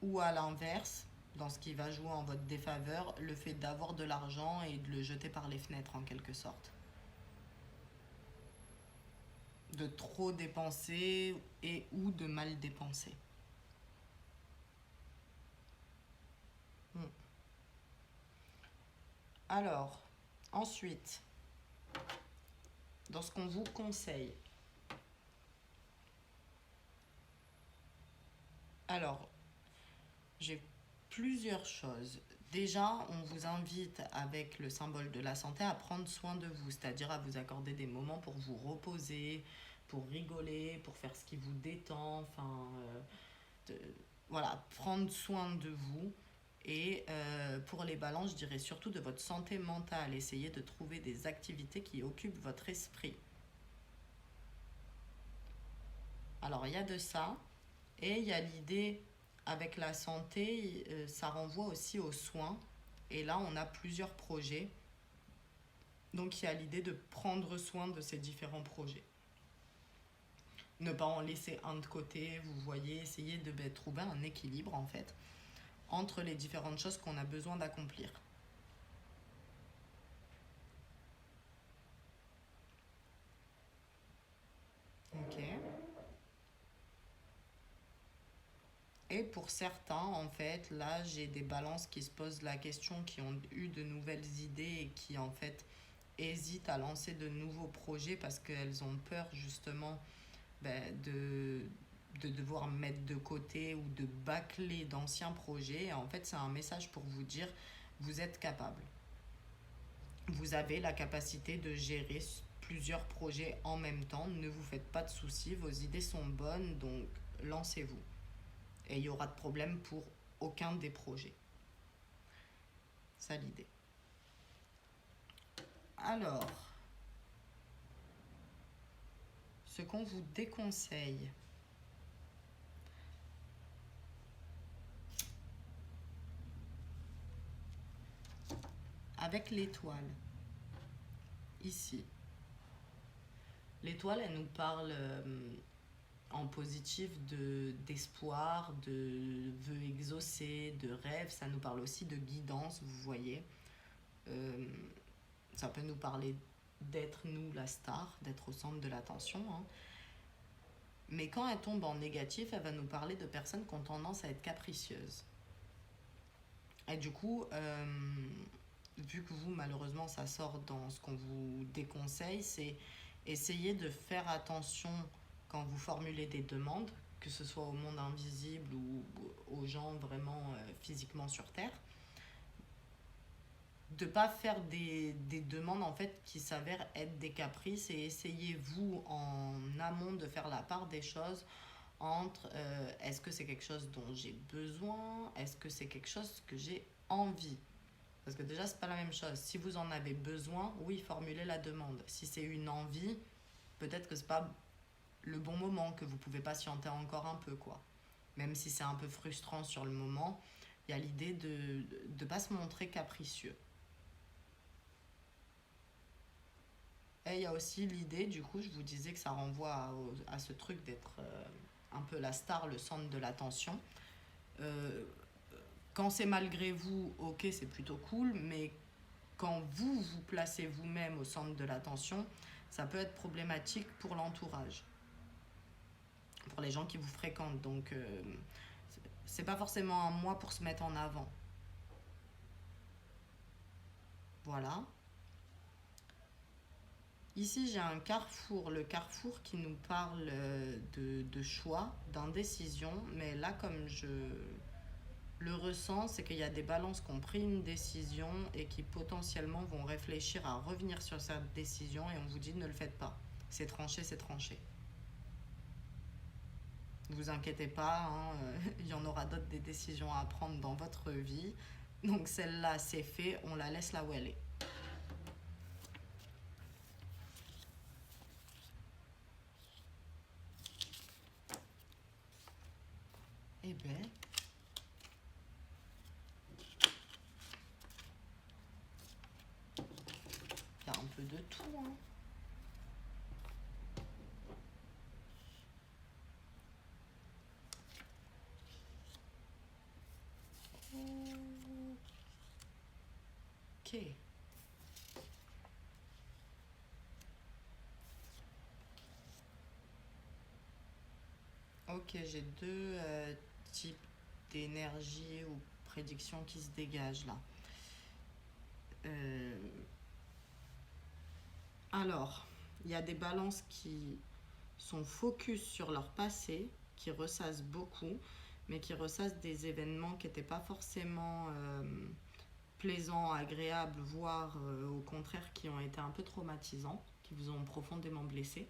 ou à l'inverse, dans ce qui va jouer en votre défaveur, le fait d'avoir de l'argent et de le jeter par les fenêtres en quelque sorte. De trop dépenser et ou de mal dépenser. Hmm. Alors, ensuite, dans ce qu'on vous conseille, alors, j'ai plusieurs choses. Déjà, on vous invite avec le symbole de la santé à prendre soin de vous, c'est-à-dire à vous accorder des moments pour vous reposer, pour rigoler, pour faire ce qui vous détend, de- voilà, prendre soin de vous. Et pour les balances, je dirais surtout de votre santé mentale. Essayez de trouver des activités qui occupent votre esprit. Alors, il y a de ça. Et il y a l'idée, avec la santé, ça renvoie aussi aux soins. Et là, on a plusieurs projets. Donc, il y a l'idée de prendre soin de ces différents projets. Ne pas en laisser un de côté, vous voyez, essayer de trouver un équilibre, en fait, entre les différentes choses qu'on a besoin d'accomplir. Ok. Et pour certains, en fait, là, j'ai des balances qui se posent la question, qui ont eu de nouvelles idées et qui, en fait, hésitent à lancer de nouveaux projets parce qu'elles ont peur, justement, de devoir mettre de côté ou de bâcler d'anciens projets. Et en fait, c'est un message pour vous dire, vous êtes capable. Vous avez la capacité de gérer plusieurs projets en même temps. Ne vous faites pas de soucis, vos idées sont bonnes, donc lancez-vous. Et il y aura de problème pour aucun des projets. Ça l'idée. Alors, ce qu'on vous déconseille, avec l'étoile, ici, l'étoile, elle nous parle en positif d'espoir, de vœux exaucés, de rêves. Ça nous parle aussi de guidance, vous voyez. Euh, Ça peut nous parler d'être nous la star, d'être au centre de l'attention, hein. Mais quand elle tombe en négatif, elle va nous parler de personnes qui ont tendance à être capricieuses. Et du coup, vu que vous, malheureusement, ça sort dans ce qu'on vous déconseille, c'est essayer de faire attention quand vous formulez des demandes, que ce soit au monde invisible ou aux gens vraiment physiquement sur Terre, de pas faire des demandes en fait qui s'avèrent être des caprices et essayez vous en amont de faire la part des choses entre est-ce que c'est quelque chose dont j'ai besoin, est-ce que c'est quelque chose que j'ai envie. Parce que déjà c'est pas la même chose. Si vous en avez besoin, oui, formulez la demande. Si c'est une envie, peut-être que c'est pas le bon moment, que vous pouvez patienter encore un peu quoi. Même si c'est un peu frustrant sur le moment, il y a l'idée de ne pas se montrer capricieux. Et il y a aussi l'idée, du coup, je vous disais que ça renvoie à ce truc d'être un peu la star, le centre de l'attention. Euh, Quand c'est malgré vous, ok, c'est plutôt cool, mais quand vous vous placez vous-même au centre de l'attention, ça peut être problématique pour l'entourage, pour les gens qui vous fréquentent. Donc, c'est pas forcément un mois pour se mettre en avant. Voilà. Ici, j'ai un carrefour, le carrefour qui nous parle de choix, d'indécision. Mais là, comme je le ressens, c'est qu'il y a des balances qui ont pris une décision et qui potentiellement vont réfléchir à revenir sur cette décision et on vous dit ne le faites pas. C'est tranché, c'est tranché. Ne vous inquiétez pas, hein, il y en aura d'autres des décisions à prendre dans votre vie. Donc celle-là, c'est fait, on la laisse là où elle est. Eh ben, il y a un peu de tout, hein. Ok. Ok, j'ai deux types d'énergie ou prédictions qui se dégagent là. Euh, alors, il y a des balances qui sont focus sur leur passé, qui ressassent beaucoup, mais qui ressassent des événements qui n'étaient pas forcément plaisants, agréables, voire au contraire qui ont été un peu traumatisants, qui vous ont profondément blessé.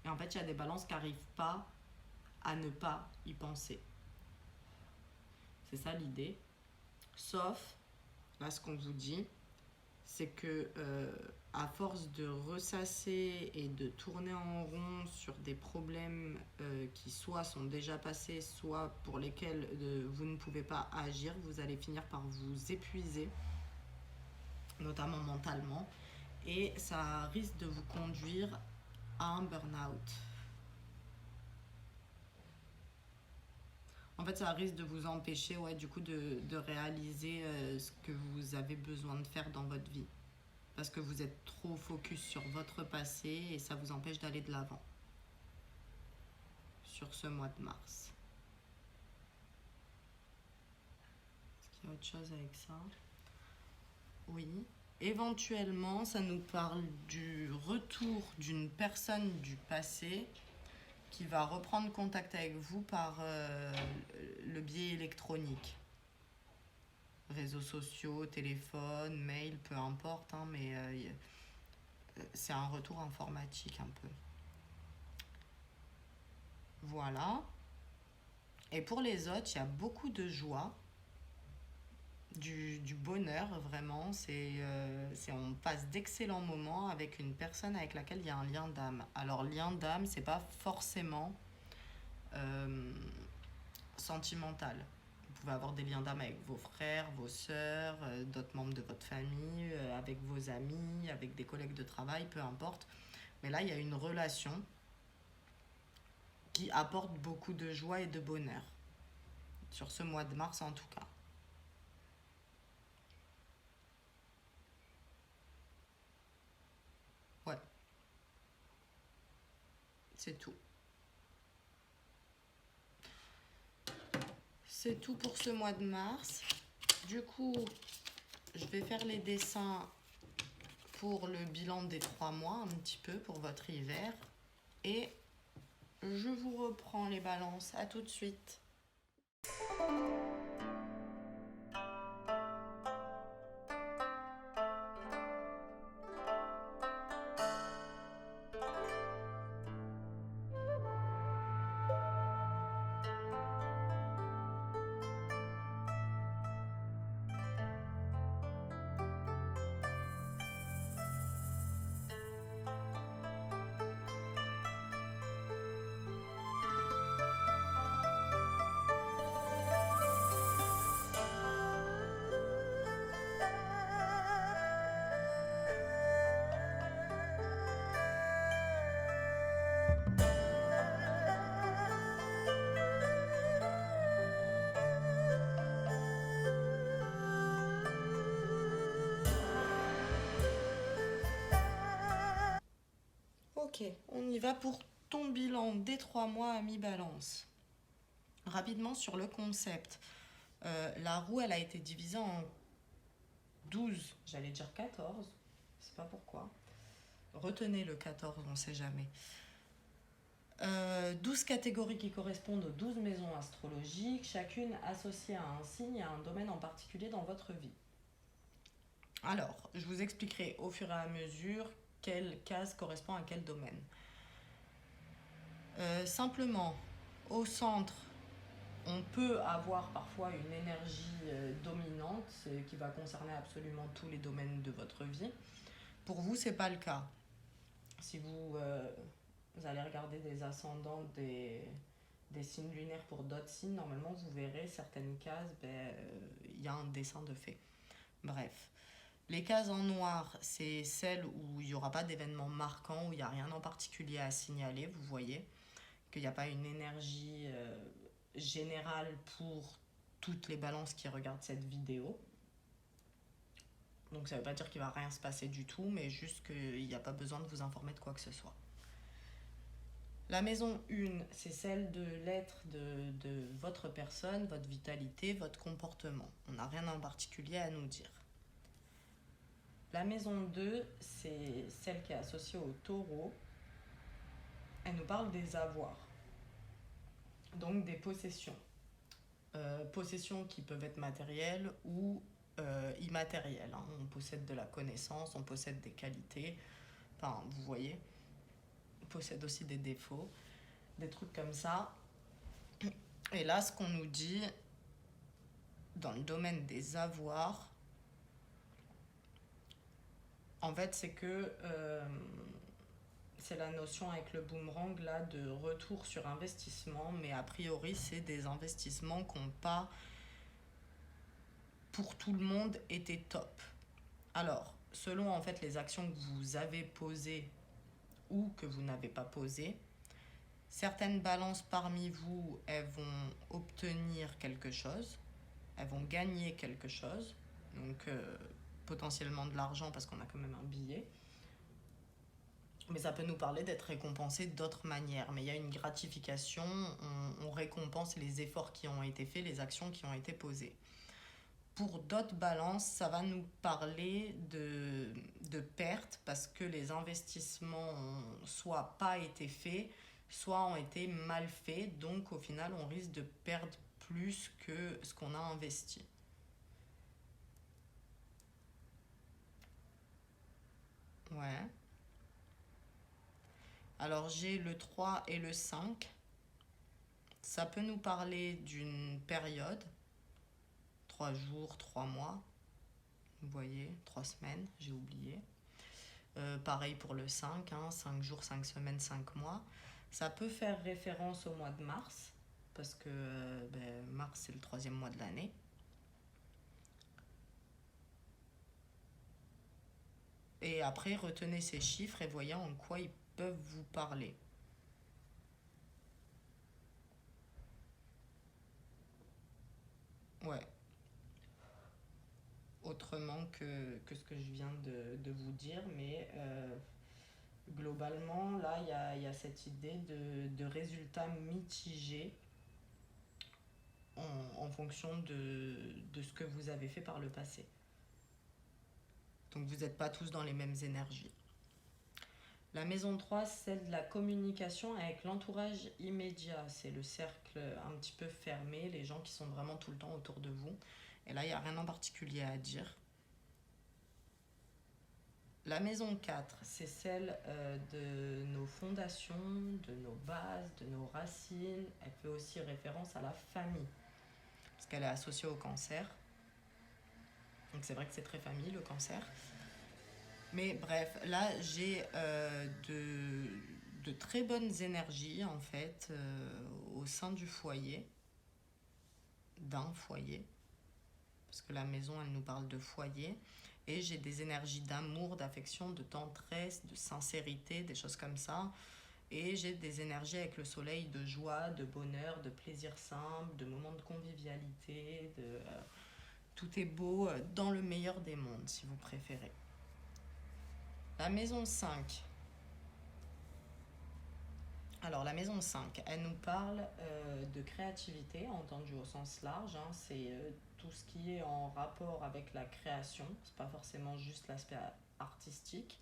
Et en fait, il y a des balances qui n'arrivent pas à ne pas y penser. C'est ça l'idée. Sauf, là, ce qu'on vous dit, c'est que à force de ressasser et de tourner en rond sur des problèmes qui soit sont déjà passés, soit pour lesquels vous ne pouvez pas agir, vous allez finir par vous épuiser, notamment mentalement, et ça risque de vous conduire à un burn-out. En fait, ça risque de vous empêcher, ouais, du coup, de réaliser ce que vous avez besoin de faire dans votre vie. Parce que vous êtes trop focus sur votre passé et ça vous empêche d'aller de l'avant. Sur ce mois de mars. Est-ce qu'il y a autre chose avec ça? Oui. Éventuellement, ça nous parle du retour d'une personne du passé qui va reprendre contact avec vous par le biais électronique. Réseaux sociaux, téléphone, mail, peu importe, hein, mais c'est un retour informatique un peu. Voilà. Et pour les autres, il y a beaucoup de joie, du bonheur, vraiment. On passe d'excellents moments avec une personne avec laquelle il y a un lien d'âme. Alors, lien d'âme, c'est pas forcément sentimental. Vous pouvez avoir des liens d'âme avec vos frères, vos sœurs, d'autres membres de votre famille, avec vos amis, avec des collègues de travail, peu importe. Mais là, il y a une relation qui apporte beaucoup de joie et de bonheur. Sur ce mois de mars, en tout cas. Ouais, c'est tout. C'est tout pour ce mois de mars. Du coup, je vais faire les dessins pour le bilan des 3 mois, un petit peu pour votre hiver. Et je vous reprends les balances. À tout de suite. Ok, on y va pour ton bilan des 3 mois à mi-balance. Rapidement sur le concept. La roue, elle a été divisée en 12, j'allais dire 14, je sais pas pourquoi. Retenez le 14, on sait jamais. 12 catégories qui correspondent aux 12 maisons astrologiques, chacune associée à un signe et à un domaine en particulier dans votre vie. Alors, je vous expliquerai au fur et à mesure quelle case correspond à quel domaine. Simplement, au centre, on peut avoir parfois une énergie dominante qui va concerner absolument tous les domaines de votre vie. Pour vous, c'est pas le cas. Si vous allez regarder des ascendants, des signes lunaires pour d'autres signes, normalement vous verrez certaines cases, y a un dessin de fait. Bref. Les cases en noir, c'est celles où il n'y aura pas d'événement marquant, où il n'y a rien en particulier à signaler, vous voyez, qu'il n'y a pas une énergie générale pour toutes les balances qui regardent cette vidéo. Donc ça ne veut pas dire qu'il ne va rien se passer du tout, mais juste qu'il n'y a pas besoin de vous informer de quoi que ce soit. La maison 1, c'est celle de l'être de votre personne, votre vitalité, votre comportement. On n'a rien en particulier à nous dire. La maison 2, c'est celle qui est associée au taureau. Elle nous parle des avoirs, donc des possessions. Possessions qui peuvent être matérielles ou immatérielles. Hein. On possède de la connaissance, on possède des qualités. Enfin, vous voyez, on possède aussi des défauts, des trucs comme ça. Et là, ce qu'on nous dit dans le domaine des avoirs, en fait, c'est que c'est la notion avec le boomerang là de retour sur investissement, mais a priori, c'est des investissements qui n'ont pas, pour tout le monde, été top. Alors, selon en fait les actions que vous avez posées ou que vous n'avez pas posées, certaines balances parmi vous, elles vont obtenir quelque chose, elles vont gagner quelque chose, donc potentiellement de l'argent parce qu'on a quand même un billet. Mais ça peut nous parler d'être récompensé d'autres manières. Mais il y a une gratification, on récompense les efforts qui ont été faits, les actions qui ont été posées. Pour d'autres balances, ça va nous parler de pertes parce que les investissements ont soit pas été faits, soit ont été mal faits. Donc au final, on risque de perdre plus que ce qu'on a investi. Ouais. Alors j'ai le 3 et le 5. Ça peut nous parler d'une période, 3 jours, 3 mois, vous voyez, 3 semaines, j'ai oublié. Pareil pour le 5, 5 jours, 5 semaines, 5 mois. Ça peut faire référence au mois de mars, parce que mars c'est le 3e mois de l'année. Et après, retenez ces chiffres et voyez en quoi ils peuvent vous parler. Ouais. Autrement que ce que je viens de vous dire, mais globalement, là, il y a cette idée de résultats mitigés en fonction de ce que vous avez fait par le passé. Donc vous n'êtes pas tous dans les mêmes énergies. La maison 3, c'est celle de la communication avec l'entourage immédiat. C'est le cercle un petit peu fermé, les gens qui sont vraiment tout le temps autour de vous. Et là, il n'y a rien en particulier à dire. La maison 4, c'est celle de nos fondations, de nos bases, de nos racines. Elle fait aussi référence à la famille, parce qu'elle est associée au cancer. Donc c'est vrai que c'est très famille, le cancer. Mais bref, là, j'ai de très bonnes énergies, en fait, au sein du foyer, d'un foyer, parce que la maison, elle nous parle de foyer. Et j'ai des énergies d'amour, d'affection, de tendresse, de sincérité, des choses comme ça. Et j'ai des énergies avec le soleil de joie, de bonheur, de plaisir simple, de moments de convivialité. Tout est beau dans le meilleur des mondes, si vous préférez. La maison 5, Alors, la maison 5, elle nous parle de créativité, entendue au sens large, hein. C'est tout ce qui est en rapport avec la création, c'est pas forcément juste l'aspect artistique.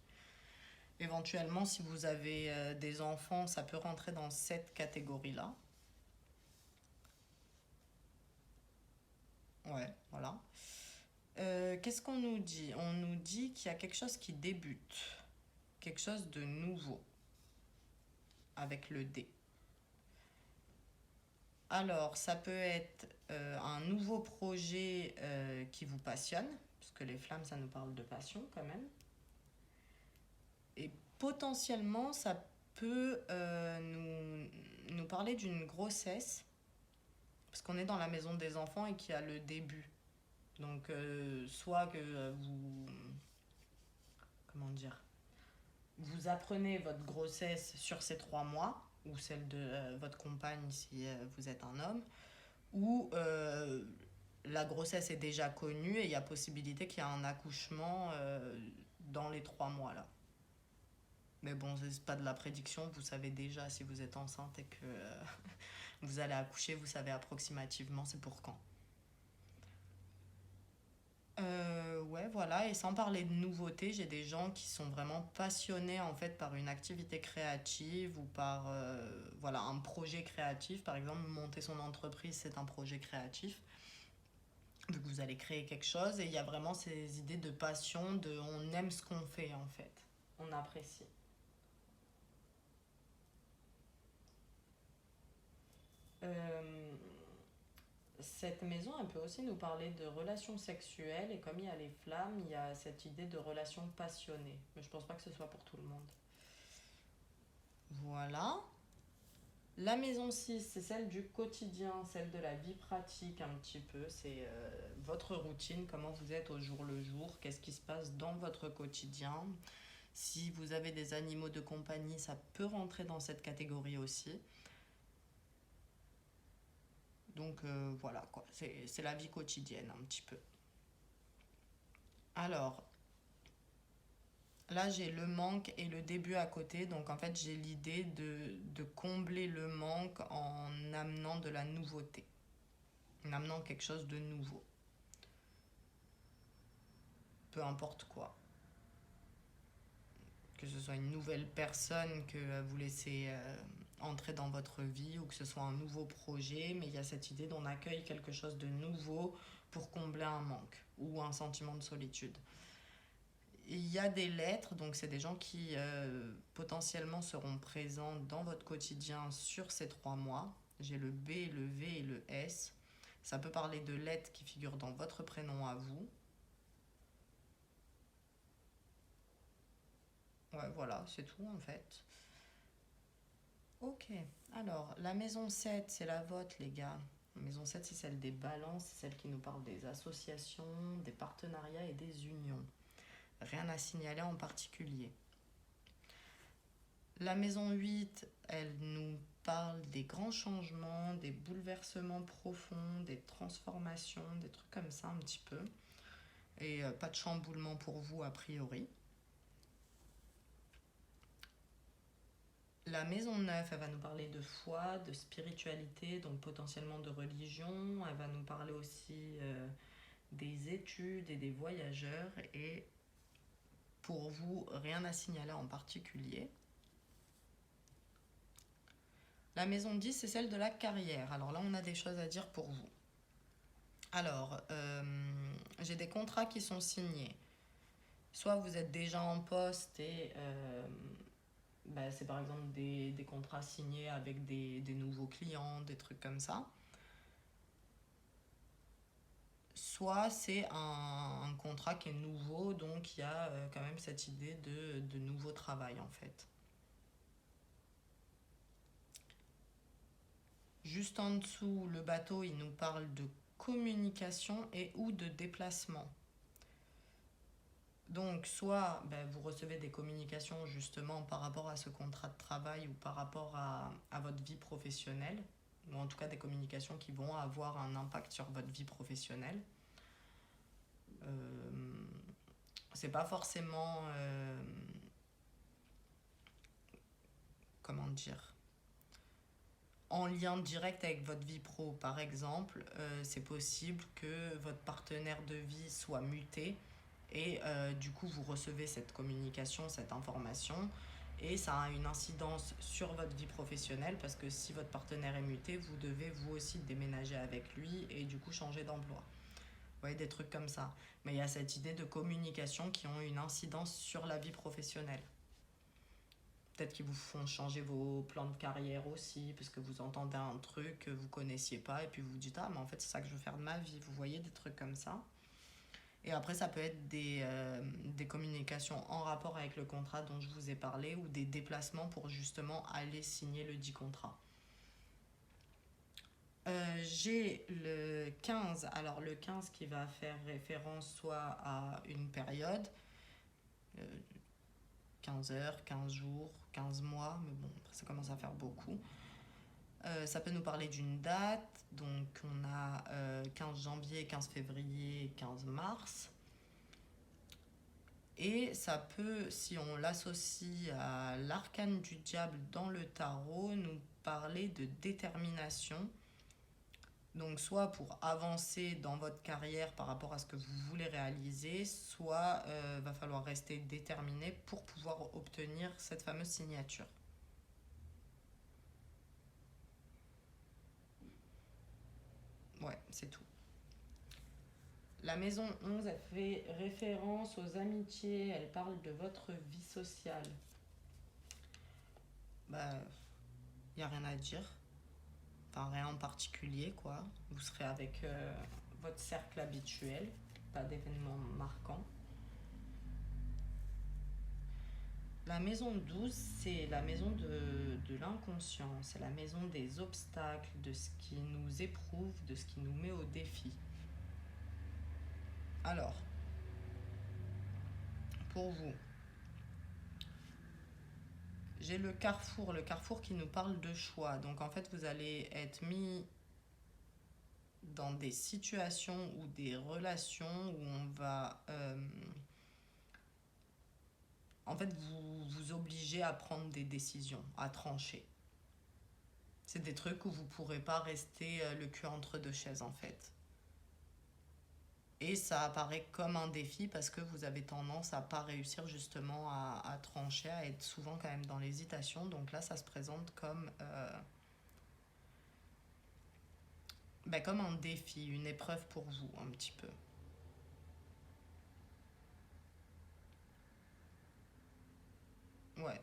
Éventuellement, si vous avez des enfants, ça peut rentrer dans cette catégorie-là. Ouais, voilà. Qu'est-ce qu'on nous dit? On nous dit qu'il y a quelque chose qui débute, quelque chose de nouveau, avec le D. Alors, ça peut être un nouveau projet qui vous passionne, parce que les flammes, ça nous parle de passion quand même. Et potentiellement, ça peut nous parler d'une grossesse, parce qu'on est dans la maison des enfants et qu'il y a le début. Donc, soit que vous... Comment dire? Vous apprenez votre grossesse sur ces 3 mois, ou celle de votre compagne si vous êtes un homme, ou la grossesse est déjà connue et il y a possibilité qu'il y ait un accouchement dans les 3 mois là. Mais bon, c'est pas de la prédiction, vous savez déjà si vous êtes enceinte et que vous allez accoucher, vous savez approximativement c'est pour quand. Ouais, voilà, et sans parler de nouveautés, j'ai des gens qui sont vraiment passionnés en fait par une activité créative ou par voilà, un projet créatif. Par exemple, monter son entreprise, c'est un projet créatif. Vu que vous allez créer quelque chose, et il y a vraiment ces idées de passion, de on aime ce qu'on fait en fait. On apprécie. Euh, Cette maison, elle peut aussi nous parler de relations sexuelles, et comme il y a les flammes, il y a cette idée de relations passionnées. Mais je pense pas que ce soit pour tout le monde. Voilà. La maison 6, c'est celle du quotidien, celle de la vie pratique un petit peu. C'est votre routine, comment vous êtes au jour le jour, qu'est-ce qui se passe dans votre quotidien. Si vous avez des animaux de compagnie, ça peut rentrer dans cette catégorie aussi. Donc voilà, quoi. C'est la vie quotidienne un petit peu. Alors, là, j'ai le manque et le début à côté. Donc en fait, j'ai l'idée de combler le manque en amenant de la nouveauté, en amenant quelque chose de nouveau. Peu importe quoi. Que ce soit une nouvelle personne que vous laissez entrer dans votre vie ou que ce soit un nouveau projet, mais il y a cette idée d'on accueille quelque chose de nouveau pour combler un manque ou un sentiment de solitude. Il y a des lettres, donc c'est des gens qui potentiellement seront présents dans votre quotidien sur ces 3 mois. J'ai le B, le V et le S. Ça peut parler de lettres qui figurent dans votre prénom à vous. Ouais, voilà, c'est tout en fait. Ok, alors la maison 7, c'est la vôtre, les gars. La maison 7, c'est celle des balances, c'est celle qui nous parle des associations, des partenariats et des unions. Rien à signaler en particulier. La maison 8, elle nous parle des grands changements, des bouleversements profonds, des transformations, des trucs comme ça un petit peu. Et pas de chamboulement pour vous a priori. La maison 9, elle va nous parler de foi, de spiritualité, donc potentiellement de religion. Elle va nous parler aussi des études et des voyageurs. Et pour vous, rien à signaler en particulier. La maison 10, c'est celle de la carrière. Alors là, on a des choses à dire pour vous. Alors, j'ai des contrats qui sont signés. Soit vous êtes déjà en poste et c'est par exemple des contrats signés avec des nouveaux clients, des trucs comme ça. Soit c'est un contrat qui est nouveau, donc il y a quand même cette idée de nouveau travail en fait. Juste en dessous, le bateau, il nous parle de communication et ou de déplacement. Donc, soit vous recevez des communications justement par rapport à ce contrat de travail ou par rapport à votre vie professionnelle, ou en tout cas des communications qui vont avoir un impact sur votre vie professionnelle. C'est pas forcément. Comment dire? en lien direct avec votre vie pro. Par exemple, c'est possible que votre partenaire de vie soit muté et du coup vous recevez cette communication, cette information et ça a une incidence sur votre vie professionnelle parce que si votre partenaire est muté, vous devez vous aussi déménager avec lui et du coup changer d'emploi. Vous voyez, des trucs comme ça. Mais il y a cette idée de communication qui ont une incidence sur la vie professionnelle. Peut-être qu'ils vous font changer vos plans de carrière aussi, parce que vous entendez un truc que vous connaissiez pas, et puis vous vous dites, ah, mais en fait, c'est ça que je veux faire de ma vie. Vous voyez, des trucs comme ça. Et après, ça peut être des communications en rapport avec le contrat dont je vous ai parlé, ou des déplacements pour justement aller signer le dit contrat. J'ai le 15, alors le 15 qui va faire référence soit à une période, euh, 15 heures, 15 jours, 15 mois, mais bon, après ça commence à faire beaucoup. Ça peut nous parler d'une date, donc on a 15 janvier, 15 février, 15 mars. Et ça peut, si on l'associe à l'arcane du diable dans le tarot, nous parler de détermination. Donc soit pour avancer dans votre carrière par rapport à ce que vous voulez réaliser, soit va falloir rester déterminé pour pouvoir obtenir cette fameuse signature. Ouais, c'est tout. La maison 11, elle fait référence aux amitiés, elle parle de votre vie sociale. Bah, il n'y a rien à dire. Enfin, rien en particulier, quoi. Vous serez avec votre cercle habituel, pas d'événements marquants. La maison 12, c'est la maison de l'inconscient, c'est la maison des obstacles, de ce qui nous éprouve, de ce qui nous met au défi. Alors, pour vous, j'ai le carrefour qui nous parle de choix. Donc en fait, vous allez être mis dans des situations ou des relations où on va en fait vous obliger à prendre des décisions, à trancher. C'est des trucs où vous pourrez pas rester le cul entre deux chaises en fait. Et ça apparaît comme un défi parce que vous avez tendance à pas réussir justement à trancher, à être souvent quand même dans l'hésitation. Donc là, ça se présente comme un défi, une épreuve pour vous un petit peu. Ouais.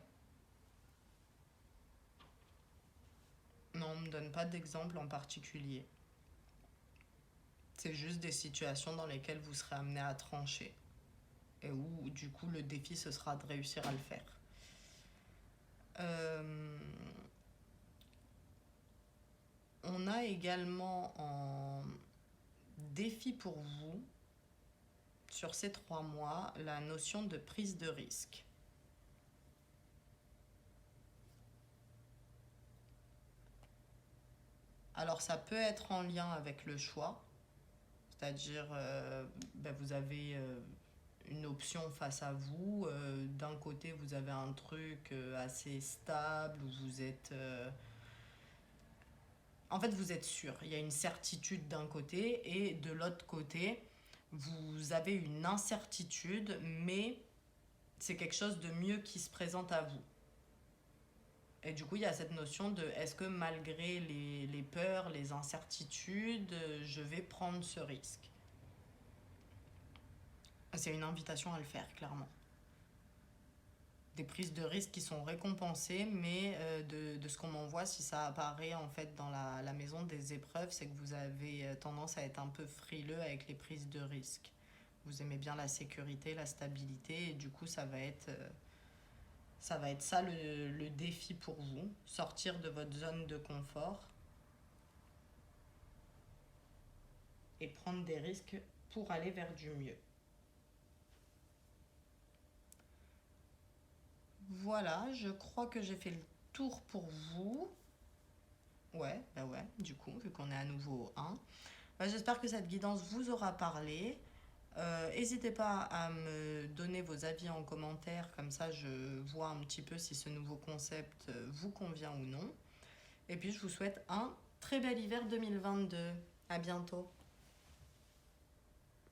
Non, on me donne pas d'exemple en particulier. C'est juste des situations dans lesquelles vous serez amené à trancher. Et où, du coup, le défi, ce sera de réussir à le faire. Euh, on a également en défi pour vous, sur ces 3 mois, la notion de prise de risque. Alors, ça peut être en lien avec le choix, c'est-à-dire, vous avez une option face à vous. D'un côté, vous avez un truc assez stable où vous êtes. En fait, vous êtes sûr. Il y a une certitude d'un côté et de l'autre côté, vous avez une incertitude, mais c'est quelque chose de mieux qui se présente à vous. Et du coup, il y a cette notion de est-ce que malgré les peurs, les incertitudes, je vais prendre ce risque. C'est une invitation à le faire, clairement. Des prises de risques qui sont récompensées, mais de ce qu'on m'envoie, si ça apparaît en fait dans la maison des épreuves, c'est que vous avez tendance à être un peu frileux avec les prises de risques. Vous aimez bien la sécurité, la stabilité, et du coup, ça va être ça le défi pour vous, sortir de votre zone de confort et prendre des risques pour aller vers du mieux. Voilà, je crois que j'ai fait le tour pour vous. Ouais, bah ouais, du coup, vu qu'on est à nouveau 1. J'espère que cette guidance vous aura parlé. N'hésitez pas à me donner vos avis en commentaire, comme ça je vois un petit peu si ce nouveau concept vous convient ou non. Et puis je vous souhaite un très bel hiver 2022. À bientôt.